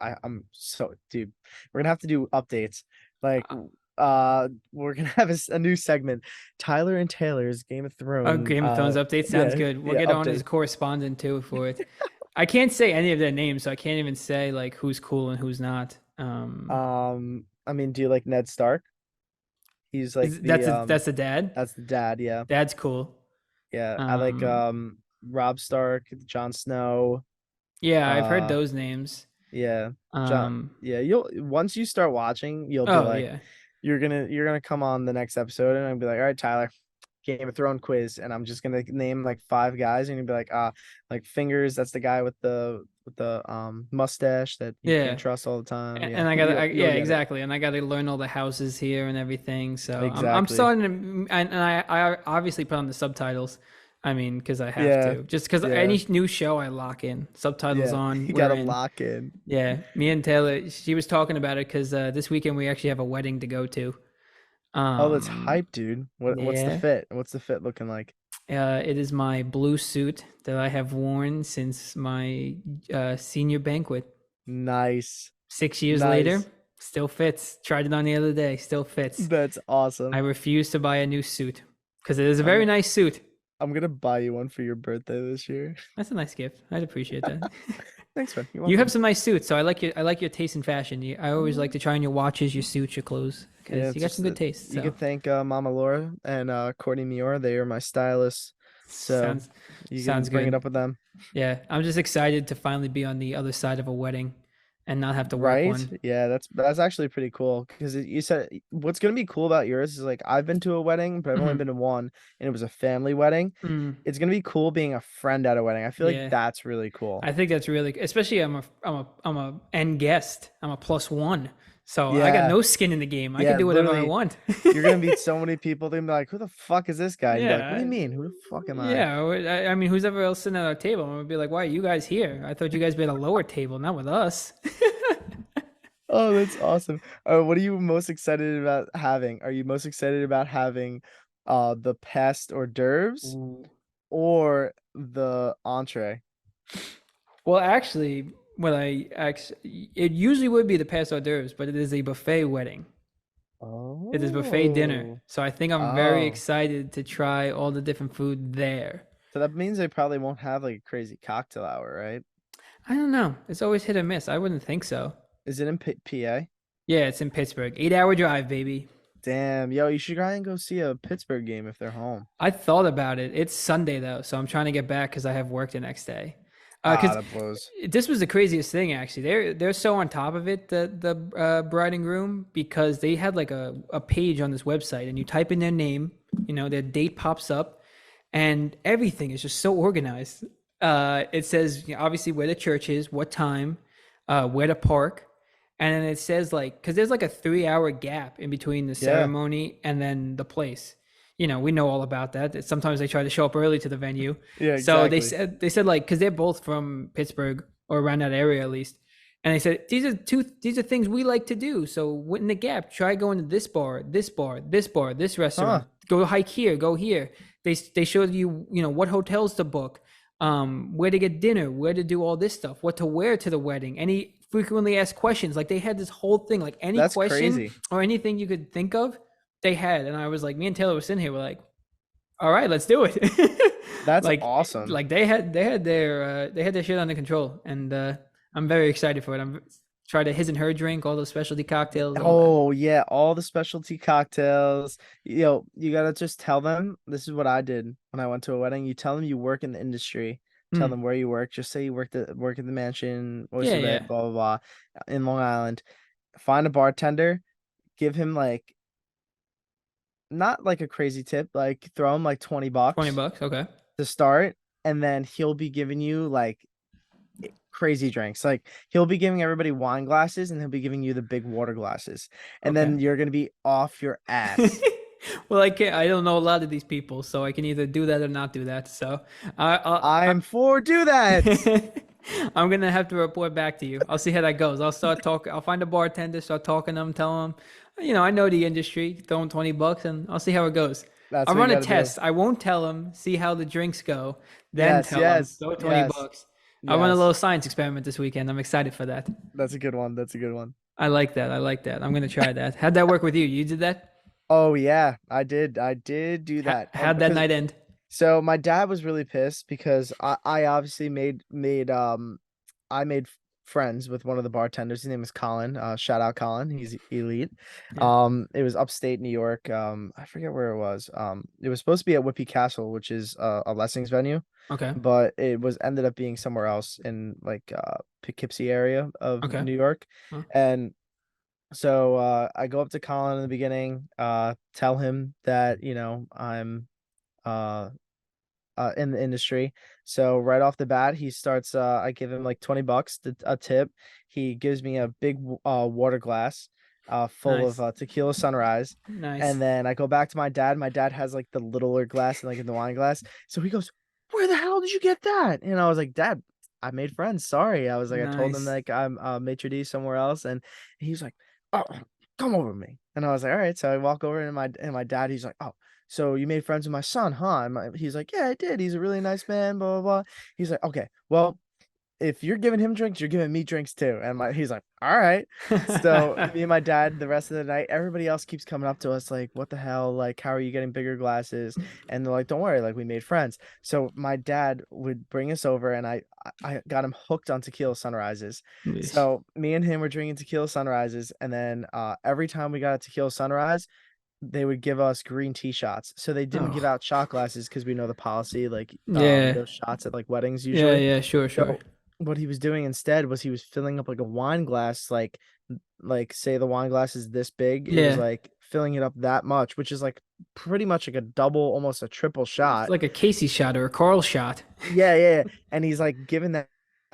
so dude. We're gonna have to do updates. Like Uh, we're gonna have a new segment. Tyler and Taylor's Game of Oh, Thrones. Game of Thrones update sounds Yeah, good. We'll yeah, get on as a update. correspondent too for it. I can't say any of their names, so I can't even say like who's cool and who's not. I mean, do you like Ned Stark? He's like the That's the dad. that's the dad, yeah. Dad's cool. Yeah. I like Um, Rob Stark, Jon Snow. yeah, I've heard Uh those names. yeah. John Um, yeah, you'll once you start watching, you'll be oh like yeah, you're gonna come on the next episode and I'll be like, all right, Tyler, Game of Thrones quiz, and I'm just gonna name like five guys, and you'll be like, like Fingers, that's the guy with the mustache that you can't yeah. trust all the time. And Yeah, I gotta, you'll yeah, get it. exactly. And I gotta learn all the houses here and everything. So I'm Exactly. starting to, and I obviously put on the subtitles. I mean, because I have Yeah, to. Just because yeah, any new show I lock in, subtitles yeah. on, You we're gotta in. lock in. Yeah, me and Taylor, she was talking about it because this weekend we actually have a wedding to go to. Oh, that's Um, hype, dude. What's the yeah, fit? What's the fit looking like? it is my blue suit that I have worn since my senior banquet. Nice. 6 years later, Nice. still fits. Tried it on the other day, still fits. That's I awesome. refuse to buy a new suit because it is a very I'm nice suit. I'm gonna buy you one for your birthday this year. That's a nice gift. I'd appreciate that. Thanks, man. You're You have welcome. some nice suits, so I like your taste in fashion. I always like to try on your watches, your suits, your clothes Yeah, because you it's got some just good taste. you So could thank Mama Laura and Courtney Mior. They are my stylists, so sounds you can sounds bring it good. up with them. Yeah, I'm just excited to finally be on the other side of a wedding and not have to work Right? one. Yeah, that's actually pretty cool because you said what's gonna be cool about yours is like I've been to a wedding, but I've only Hmm. been to one, and it was a family wedding. Mm, It's gonna be cool being a friend at a wedding. I feel like yeah, that's really cool. I think that's really, especially I'm a end guest. I'm a plus one, so I got Yeah, no skin in the game. I can yeah, do whatever I literally. want. You're gonna meet so many people. They're gonna be like, "Who the fuck is this guy?" And you're like, "What do you Yeah, mean? Who the fuck am I?" yeah. I mean, who's ever else sitting at our table? I'm gonna be like, why are you guys here? I thought you guys be at a lower table, not with us. Oh, that's awesome. What are you most excited about having? Are you most excited about having the past hors d'oeuvres Ooh. or the entree? Well, actually, it usually would be the past hors d'oeuvres, but it is a buffet wedding. It is buffet dinner, Oh. so I think I'm very Oh. excited to try all the different food there. So that means they probably won't have like a crazy cocktail hour, right? I don't know. It's always hit or miss. I wouldn't think so. Is it in PA? Yeah, it's in Pittsburgh. 8 hour drive, baby. Damn, yo, you should try and go see a Pittsburgh game if they're home. I thought about it. It's Sunday though, so I'm trying to get back because I have work the next day. Ah, Because that blows. this was the craziest thing actually. They're so on top of it, the bride and groom, because they had like a page on this website, and you type in their name, their date pops up, and everything is just so organized. It says obviously where the church is, what time, where to park, and then it says like because there's like a 3 hour gap in between the Yeah, ceremony and then the place. We know all about that. Sometimes they try to show up early to the venue. yeah, So exactly. they said like because they're both from Pittsburgh or around that area at least, and they said these are things we like to do. So in the gap, try going to this bar, this bar, this bar, this Huh? restaurant. Go hike here, go here. They showed you what hotels to book, where to get dinner, where to do all this stuff, what to wear to the wedding, any frequently asked questions. Like they had this whole thing, like any That's question crazy. or anything you could think of, they had. And I was like, me and Taylor were sitting here, we're like, all right, let's do it. That's like awesome. like they had their shit under control, and I'm very excited for it. I'm try to his and her drink, all those specialty cocktails, all that. Oh yeah, all the specialty cocktails. Yo, you gotta just tell them. This is what I did when I went to a wedding. You tell them you work in the industry. Tell Mm. them where you work. Just say you work at the mansion, Yeah, Oyster Bay, yeah. blah blah blah, in Long Island. Find a bartender. Give him like not like a crazy tip. Like throw him like 20 20 bucks bucks. Okay. to start, and then he'll be giving you like crazy drinks. Like he'll be giving everybody wine glasses and he'll be giving you the big water glasses. And Okay. then you're gonna be off your ass. Well, I can't. I don't know a lot of these people, so I can either do that or not do that. So, I'm for do that. I'm gonna have to report back to you. I'll see how that goes. I'll start talking. I'll find a bartender, start talking to them, tell them, I know the industry. Throw them 20 bucks, and I'll see how it goes. That's I'll what you run a gotta do. test. I won't tell them. See how the drinks go, then Yes, tell them. yes, Throw 20 yes, bucks. I'll run a yes. little science experiment this weekend. I'm excited for that. That's a good one. That's a good one. I like that. I like that. I'm gonna try that. How'd that work with you? You did that? Oh yeah, I did. I did do that. And How'd that because night end? so my dad was really pissed because I obviously I made friends with one of the bartenders. His name is Colin. Shout out Colin. He's elite. Yeah. It was upstate New York. I forget where it was. It was supposed to be at Whippy Castle, which is a Lessings venue, Okay. but it was ended up being somewhere else in like Poughkeepsie area of Okay. New York. Huh. And so I go up to Colin in the beginning, tell him that, I'm uh in the industry. So right off the bat, he starts I give him like 20 bucks a tip. He gives me a big water glass full of Nice. tequila sunrise. Nice. And then I go back to my dad. My dad has like the littler glass and like in the wine glass. So he goes, "Where the hell did you get that?" And I was like, "Dad, I made friends. Sorry." I was like, I told him Nice. like I'm maitre d' somewhere else, and he's like, "Oh, come over to me." And I was like, "All right." So I walk over and my dad, he's like, "Oh, so you made friends with my son, huh?" He's like, "Yeah, I did. He's a really nice man, blah, blah, blah." He's like, "Okay, well, if you're giving him drinks, you're giving me drinks too." And he's like, "All right." So me and my dad, the rest of the night, everybody else keeps coming up to us like, "What the hell? Like, how are you getting bigger glasses?" And they're like, "Don't worry, like we made friends." So my dad would bring us over, and I got him hooked on tequila sunrises. Yeesh. So me and him were drinking tequila sunrises, and then every time we got a tequila sunrise, they would give us green tea shots. So they didn't give Oh, out shot glasses because we know the policy, like yeah. those shots at like weddings Yeah, usually. yeah, sure, sure. So what he was doing instead was he was filling up like a wine glass, like say the wine glass is this big, it was Yeah. like filling it up that much, which is like pretty much like a double, almost a triple It's shot. like a Casey shot or a Carl shot. Yeah, yeah, yeah. And he's like giving that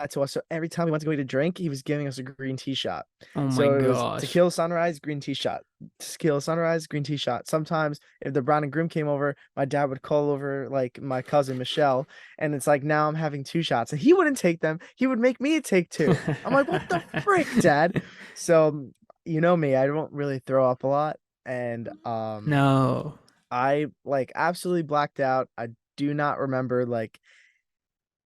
to us. So every time we went to go get a drink, he was giving us a green tea shot. Oh my So it was gosh. tequila sunrise, green tea shot, tequila sunrise, green tea shot. Sometimes if the bride and groom came over, my dad would call over like my cousin Michelle, and it's like now I'm having two shots, and he wouldn't take them. He would make me take two. I'm like, what the frick, Dad? So you know me, I don't really throw up a lot, and No. I like absolutely blacked out. I do not remember like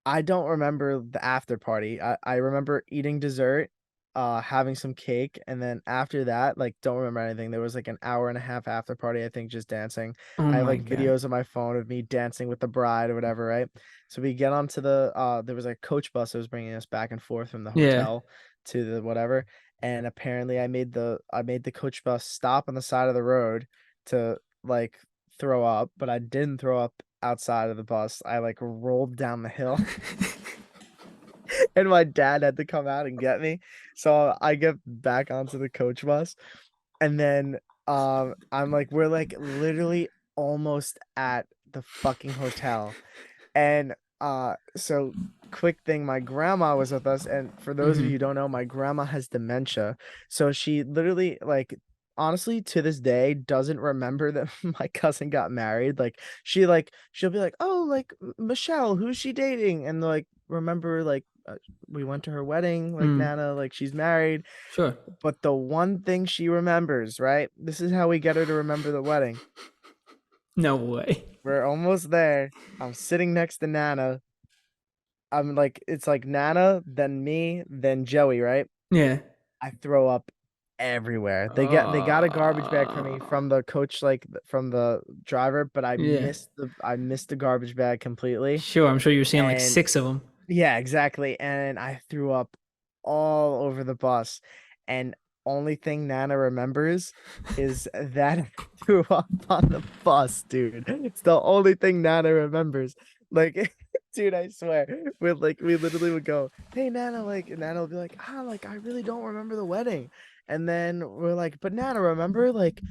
I don't remember the after party. I remember eating dessert, having some cake, and then after that, like don't remember anything. There was like an hour and a half after party, I think, just dancing. Oh I have my like God. videos on my phone of me dancing with the bride or whatever, right? So we get onto there was a coach bus that was bringing us back and forth from the Yeah. hotel to the whatever. and apparently I made the coach bus stop on the side of the road to like throw up, but I didn't throw up outside of the bus. I like rolled down the hill and my dad had to come out and get me. So I get back onto the coach bus, and then I'm like, we're like literally almost at the fucking hotel. And so quick thing, my grandma was with us, and for those of you Hmm. who don't know, my grandma has dementia. So she literally like honestly to this day doesn't remember that my cousin got married. Like she'll be like, "Oh, like Michelle, who's she dating?" And like remember like we went to her wedding, like Mm. Nana, like she's married. Sure. But the one thing she remembers, right? This is how we get her to remember the wedding. No way. We're almost there. I'm sitting next to Nana. I'm like, it's like Nana, then me, then Joey, right? Yeah. I throw up everywhere. They got a garbage bag for me Uh, from the coach, like from the driver, but yeah. I missed the garbage bag completely. Sure. I'm sure you were seeing like And six of them. yeah, exactly. And I threw up all over the bus. And only thing Nana remembers is that I threw up on the bus, dude. It's the only thing Nana remembers. Like, dude, I swear. We literally would go, "Hey Nana," like, and Nana would be like, "Ah, like I really don't remember the wedding." And then we're like, "But Nana, remember like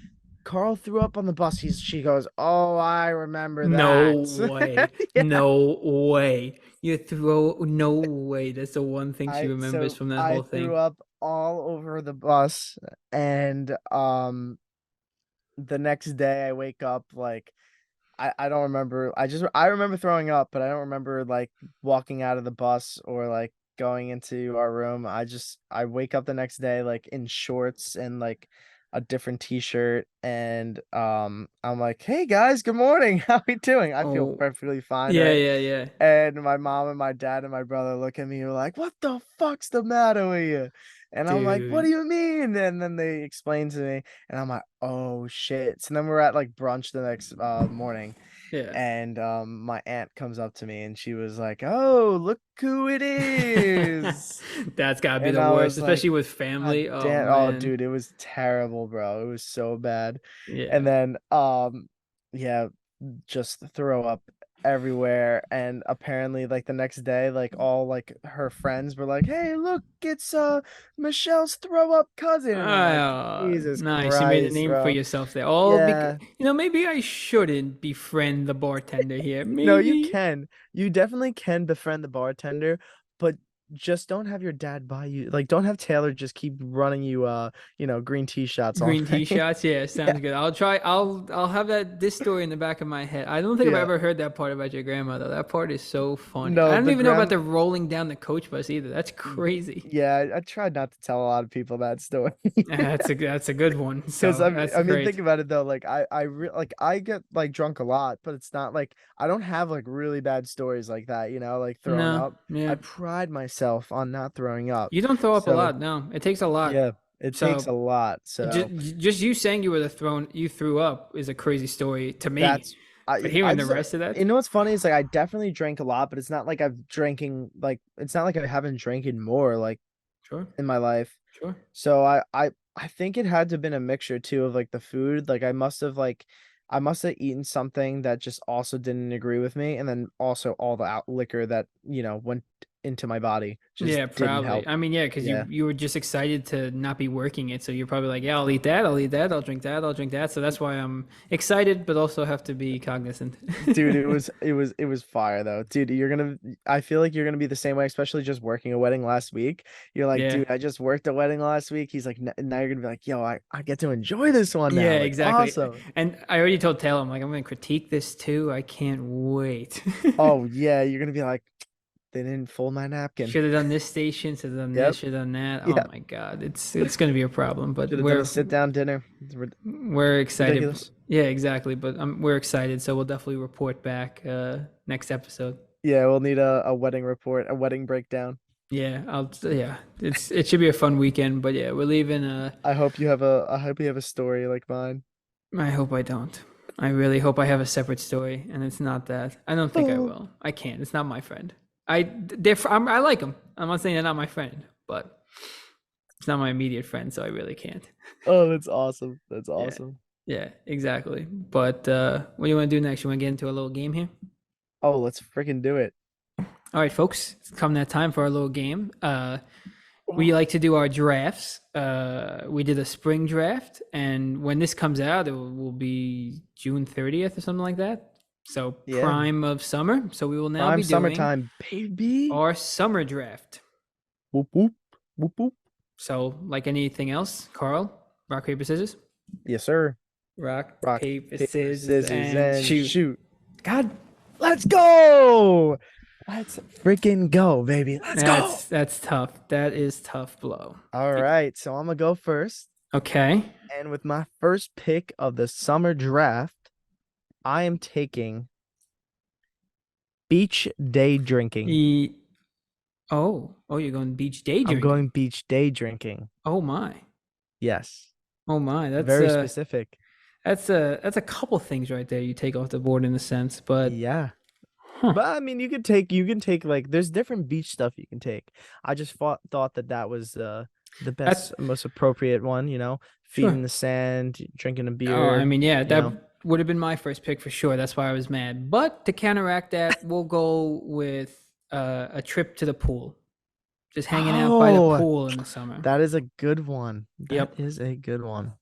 Carl threw up on the bus." She goes, "Oh, I remember No that." way. Yeah. No way. You throw. No way. That's the one thing she remembers from that I whole threw thing. up all over the bus, and the next day I wake up like I don't remember. I remember throwing up, but I don't remember like walking out of the bus or like going into our room. I wake up the next day like in shorts and like a different t-shirt, and I'm like, "Hey guys, good morning. How we doing?" I feel Oh. perfectly fine, Yeah. right? Yeah. Yeah. And my mom and my dad and my brother look at me and like, "What the fuck's the matter with you?" And I'm like, "What do Dude. you mean?" And then they explain to me, and I'm like, "Oh shit." So then we're at like brunch the next morning, Yeah. and my aunt comes up to me and she was like, "Oh, look who it is." That's gotta be And the I worst, was like, especially with "God family. Oh damn." Oh, man. dude, it was terrible, bro. It was so bad. And Yeah. then yeah, just throw up everywhere. And apparently like the next day like all like her friends were like, "Hey, look, it's Michelle's throw up cousin." And I'm like, Jesus Nice. You made a Christ, name for bro. yourself there. All because Yeah. maybe I shouldn't befriend the bartender here. No, you Maybe can. You definitely can befriend the bartender, but just don't have your dad buy you like don't have Taylor just keep running you green tea shots all green tea night. shots. Yeah, Yeah. sounds good. I'll try. I'll have this story in the back of my head. I don't think I've Yeah. ever heard that part about your grandmother. That part is so funny. I No, don't the even know about gram the rolling down the coach bus either. That's crazy. yeah, I tried not to tell a lot of people that story. That's a good one. Because So that's I mean, think great. about it though. Like like I get like drunk a lot, but it's not like I don't have like really bad stories like that. Like throwing No, up. I yeah. pride myself on not throwing up. You don't throw up a So lot. No, it takes a lot. yeah, it takes So a lot. just So just you saying you threw up is a crazy story to me. that's But I hearing the just rest of you that, know what's funny is like I definitely drank a lot, but it's not like I've drinking like it's not like I haven't drinking more like sure, in my life. sure. So I think it had to have been a mixture too of like the food. Like I must have eaten something that just also didn't agree with me, and then also all the out liquor that, went into my body just Yeah, didn't probably. help. I mean, yeah, because you Yeah. you were just excited to not be working it, so you're probably like, yeah, I'll eat that, I'll eat that, I'll drink that, I'll drink that. So that's why I'm excited, but also have to be cognizant. Dude, it was fire though. Dude, I feel like you're gonna be the same way, especially just working a wedding last week. You're like, Yeah, dude, I just worked a wedding last week. He's like, Now you're gonna be like, yo, I get to enjoy this one now. yeah, Like, exactly. awesome." And I already told Taylor, I'm like, I'm gonna critique this too. I can't wait. Oh yeah, you're gonna be like, they didn't fold my napkin. Should have done this station, should have done this, Yep. should have done that. Oh Yep. my God, it's gonna be a problem, but Should have done a sit down dinner. It's we're excited. ridiculous. Yeah, exactly. But we're excited, so we'll definitely report back next episode. Yeah, we'll need a wedding report, a wedding breakdown. Yeah, yeah. It should be a fun weekend, but yeah, we're leaving. I hope you have a story like mine. I hope I don't. I really hope I have a separate story, and it's not that. I don't think I Oh, will. I can't. It's not my friend. I like them. I'm not saying they're not my friend, but It's not my immediate friend, so I really can't. Oh, that's awesome. That's Yeah. awesome. Yeah, exactly. But what do you want to do next? You want to get into a little game here? Oh, let's freaking do it. All right, folks, it's come that time for our little game. We like to do our drafts. We did a spring draft, and when this comes out, it will be June 30th or something like that. So Yeah. prime of summer. So we will now Prime be doing summertime, baby. our summer draft. Whoop whoop. Whoop whoop. So like anything else, Carl, rock paper scissors, Yes, sir. rock Rock, paper paper, scissors, scissors, and and shoot. shoot. God, Let's go. Let's freaking go, baby. Let's go. that's tough. That is tough blow. All right. So I'm gonna go first. Okay. And with my first pick of the summer draft, I am taking beach day drinking. E- oh, you're going beach day I'm drinking. going beach day drinking. Oh my. Yes. Oh my. Very specific. That's a couple things right there you take off the board in a sense, but Yeah. huh. But I mean, you can take like there's different beach stuff you can take. I just thought that that was the That's best, most appropriate one. You know, feet sure. in the sand, drinking a Oh, I beer. mean, yeah, You know. that would have been my first pick for sure. That's why I was mad. But to counteract that, we'll go with a trip to the pool. Just hanging out by the Oh, pool in the summer. that is a good one. That Yep. is a good one.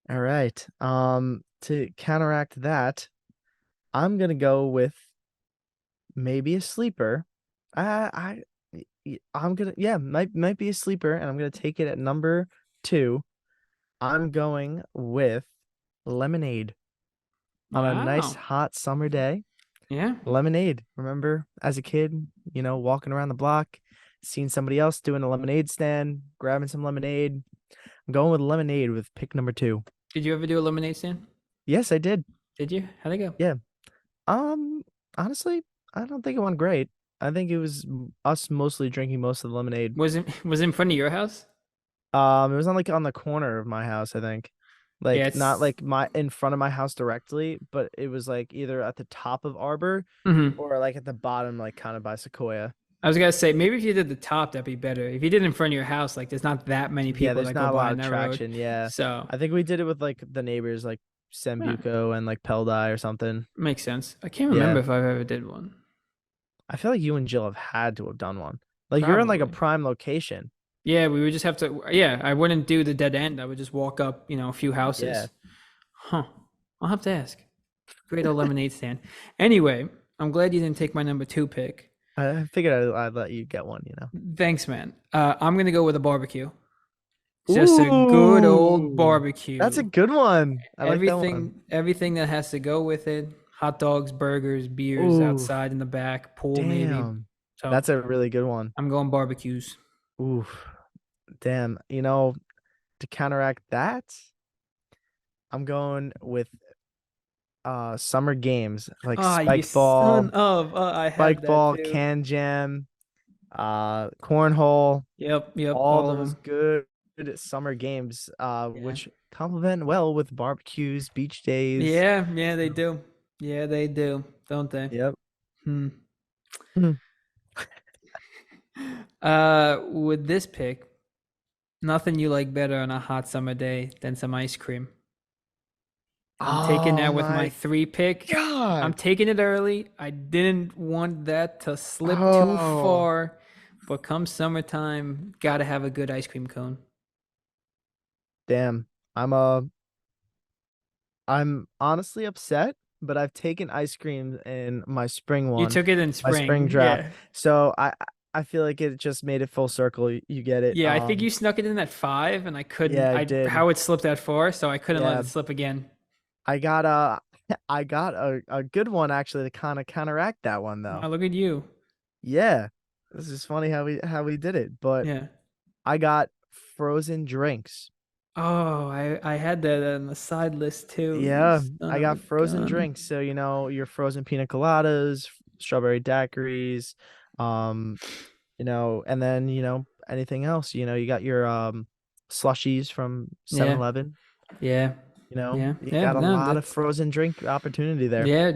All right. To counteract that, I'm gonna go with maybe a sleeper. I'm gonna yeah, might be a sleeper, and I'm gonna take it at number 2. I'm going with lemonade on a nice Wow. hot summer day. Yeah. Lemonade. Remember as a kid, walking around the block, seeing somebody else doing a lemonade stand, grabbing some lemonade. I'm going with lemonade with pick number 2. Did you ever do a lemonade stand? Yes, I did. Did you? How'd it go? Yeah. Um, Honestly, I don't think it went great. I think it was us mostly drinking most of the lemonade. Was it in front of your house? It was on the corner of my house, I think. Yeah, Like not it's like my in front of my house directly, but it was like either at the top of Arbor mhm. or like at the bottom, like kind of by Sequoia. I was gonna say maybe if you did the top, that'd be better. If you did it in front of your house, like there's not that many Yeah, people there's that go not a lot by on of that road. traction. Yeah. So I think we did it with like the neighbors, like yeah, Sambuco and like Peldai or something. makes sense. I can't remember Yeah. if I've ever did one. I feel like you and Jill have had to have done one. Like you're in like a Probably. prime location. Yeah, we would just have to. Yeah, I wouldn't do the dead end. I would just walk up, a few Yeah. houses. Huh. I'll have to ask. Great old lemonade stand. Anyway, I'm glad you didn't take my number 2 pick. I figured I'd let you get one. Thanks, man. I'm gonna go with a barbecue. Just a good old Ooh, that's a barbecue. good one. I like that one. Everything that has to go with it. Hot dogs, burgers, beers Ooh, outside in the back, pool maybe. damn. So That's a really good one. I'm going barbecues. Ooh, damn. To counteract that, I'm going with summer games like Ah, you son of! I had spike that ball, too. can jam, cornhole, Yep, all all of those them. good summer games, Yeah, which complement well with barbecues, beach days. yeah, they do. Yeah, they do, don't they? Yep. Hmm. Hmm. With this pick, nothing you like better on a hot summer day than some ice cream. I'm taking Oh that with my my 3 pick. I'm God. taking it early. I didn't want that to slip too Oh, far, but come summertime, gotta have a good ice cream cone. damn. I'm honestly upset, but I've taken ice cream in my spring You one, took it in my spring spring, draft. yeah. So I feel like it just made it full circle. You get it. Yeah, I think you snuck it in at 5, and I couldn't. Yeah, I I did. how it slipped that far, so I couldn't let Yeah, it slip again. I got a I got a good one actually to kind of counteract that one though. Wow, look at you. Yeah. This is funny how we did it, but Yeah. I got frozen drinks. Oh, I had that on the side list too. You Yeah, son I of a got frozen gun. drinks. So, your frozen pina coladas, strawberry daiquiris, um, and then, anything else. You got your slushies from Yeah, 7-Eleven. yeah, yeah, You yeah. got a No, lot of that's frozen drink opportunity there. yeah.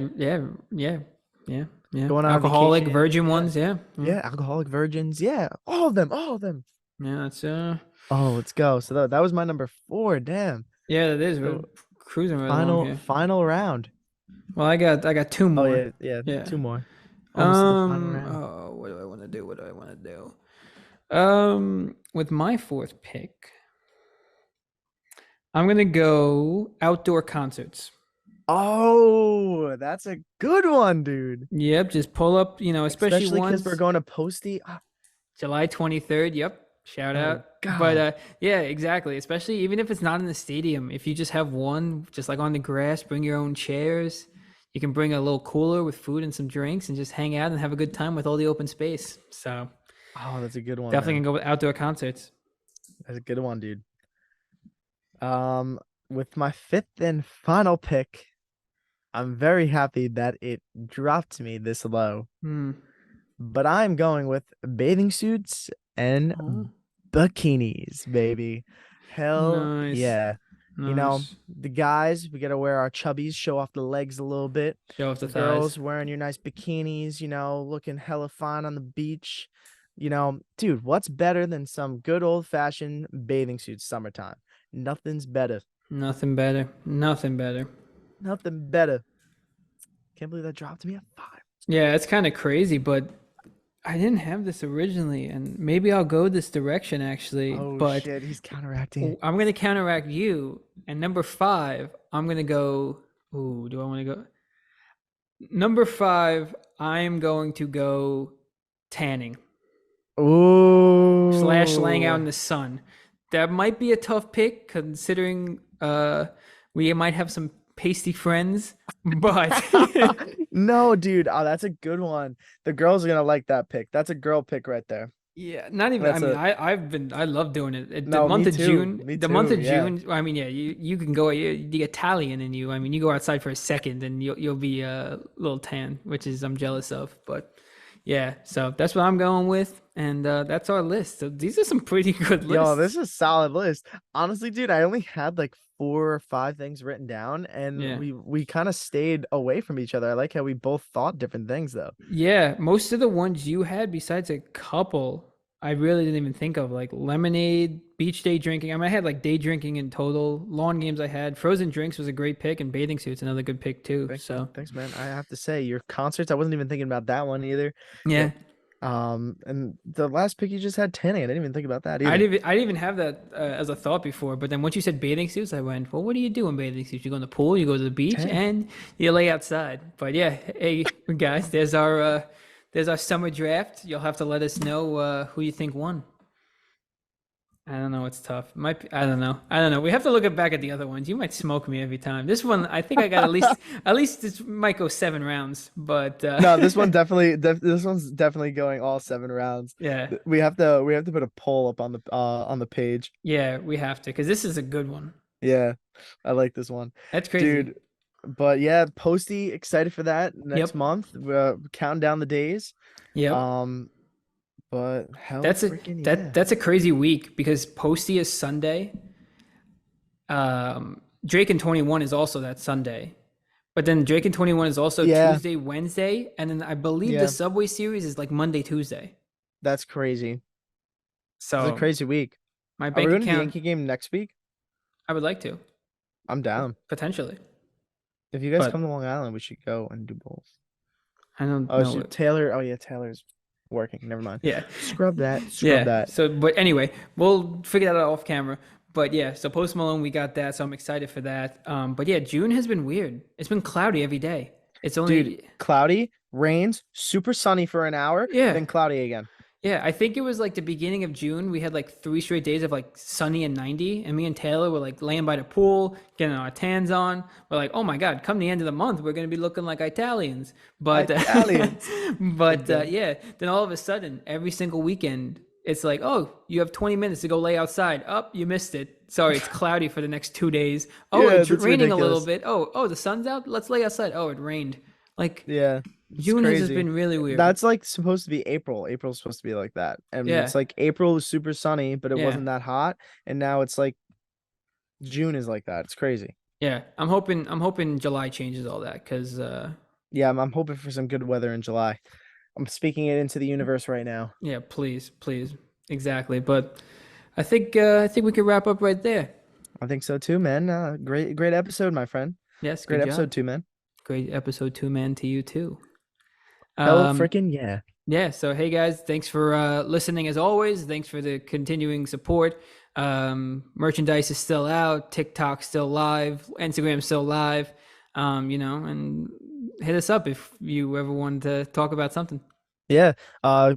Going on Alcoholic vacation. virgin Yeah. ones, yeah. Yeah, alcoholic virgins. Yeah, all of them, all of them. Yeah, it's Oh, let's go. So that was my number four. Damn. yeah, it is. We're So cruising right along final here. final round. Well, I got two Oh more. yeah, yeah, Yeah. two more. Almost to the final round. Oh, what do I want to do? What do I want to do? With my fourth pick, I'm gonna go outdoor concerts. Oh, that's a good one, dude. Yep, just pull up, especially Especially because we're ones going to Posty. Ah, July 23rd. Yep, shout oh out. But God. yeah, exactly. Especially even if it's not in the stadium, if you just have one, just like on the grass, bring your own chairs. You can bring a little cooler with food and some drinks and just hang out and have a good time with all the open space. So Oh, that's a good one, definitely man. gonna go with outdoor concerts. That's a good one, dude. Um, with my fifth and final pick, I'm very happy that it dropped me this low, Hmm. but I'm going with bathing suits and Oh, bikinis, baby. Hell nice, yeah. nice. The guys, we gotta wear our chubbies, show off the legs a little bit. Show off the thighs. Girls wearing your nice bikinis, looking hella fine on the beach. Dude, what's better than some good old-fashioned bathing suits summertime? Nothing's better. Nothing better. Nothing better. Nothing better. Can't believe that dropped me at five. Yeah, it's kind of crazy, but I didn't have this originally, and maybe I'll go this direction actually. Oh But shit, he's counteracting. I'm gonna counteract you. And number five, I'm gonna go. Ooh, do I want to go? Number five, I'm going to go tanning slash laying out Ooh. in the sun. That might be a tough pick considering we might have some pasty friends, but No, dude. Oh, that's a good one. The girls are gonna like that pick. That's a girl pick right there. yeah, not even. I That's mean, a I love doing it. The no, month me of too. June, Me the month too. of Yeah. June. I mean, yeah, you can go. The Italian in you. I mean, you go outside for a second and you'll be a little tan, which is I'm jealous of. But yeah, so that's what I'm going with, and that's our list. So these are some pretty good Yo, this lists. is a solid list. Honestly, dude, I only had like four or five things written down, and Yeah. we kind of stayed away from each other. I like how we both thought different things though. Yeah, most of the ones you had, besides a couple, I really didn't even think of, like lemonade, beach day drinking. I mean, I had like day drinking in total. Lawn games I had. Frozen drinks was a great pick, and bathing suits another good pick too. So Thanks, man. I have to say, your concerts, I wasn't even thinking about that one either. yeah, But and the last pick you just had tanning. I didn't even think about that I either. didn't even, I didn't even have that as a thought before. But then once you said bathing suits, I went, well, what do you do in bathing suits? You go in the pool, you go to the beach, Tan. and you lay outside. But yeah, hey guys, there's our summer draft. You'll have to let us know who you think won. I don't know. It's tough. Might be, I don't know. I don't know. We have to look back at the other ones. You might smoke me every time. This one, I think I got at least this might go 7 rounds. But No, this one definitely this one's definitely going all 7 rounds. yeah, We have to put a poll up on the page. yeah, we have to because this is a good one. Yeah, I like this one, That's crazy. dude. But yeah, Posty excited for that next Yep, month. We're counting down the days. yep. Um, but hell That's a freaking that yeah. that's a crazy week because Posty is Sunday. Drake and 21 is also that Sunday. But then Drake and 21 is also Yeah, Tuesday, Wednesday, and then I believe the yeah, Subway Series is like Monday, Tuesday. that's crazy. It's a So crazy week. my Are we bank going to the account, Yankee game next week? I would like to I'm down. potentially, If you guys come to but Long Island, we should go and do both. I don't Oh, know shoot, it. Taylor. Oh yeah, Taylor's working. Never mind. Yeah, Scrub that. Scrub yeah. that. So, but anyway, we'll figure that out off camera. But yeah, so Post Malone, we got that, so I'm excited for that. But yeah, June has been weird. It's been cloudy every day. It's Dude, only cloudy, rains, super sunny for an hour, yeah. then cloudy again. Yeah, I think it was like the beginning of June. We had like 3 straight days of like sunny and 90. And me and Taylor were like laying by the pool, getting our tans on. We're like, oh my God, come the end of the month, we're going to be looking like Italians. But, Italians. but Okay. yeah, then all of a sudden, every single weekend, it's like, oh, you have 20 minutes to go lay outside. Oh, you missed it. Sorry, it's cloudy for the next 2 days. Oh, Yeah, it's that's raining a little ridiculous. bit. Oh, the sun's out. Let's lay outside. Oh, it rained. Like Yeah, it's June has just crazy. been really weird. That's like supposed to be April. April's supposed to be like that. And Yeah, it's like April was super sunny, but it yeah. wasn't that hot. And now it's like June is like that. It's crazy. Yeah, I'm hoping July changes all that because Yeah, I'm hoping for some good weather in July. I'm speaking it into the universe right now. yeah, please, please. exactly. But I think we can wrap up right there. I think so too, man. Great episode, my friend. Yes, Great good episode job. too, man. Great episode two, man. To you too. Hell Um, freaking yeah. yeah. So hey guys, thanks for listening as always. Thanks for the continuing support. Merchandise is still out. TikTok's still live. Instagram's still live. And hit us up if you ever want to talk about something. Yeah. Uh,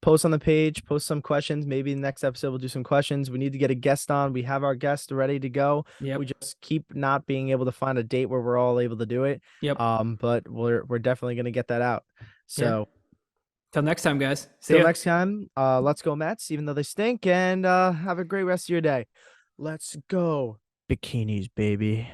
Post on the page, post some questions. Maybe the next episode we'll do some questions. We need to get a guest on. We have our guest ready to go. We Yep. just keep not being able to find a date where we're all able to do it. Yep. But we're definitely gonna get that out. Yeah. So Till next time, guys. See till ya. next time, let's go Mets, even though they stink, and have a great rest of your day. Let's go. Bikinis, baby.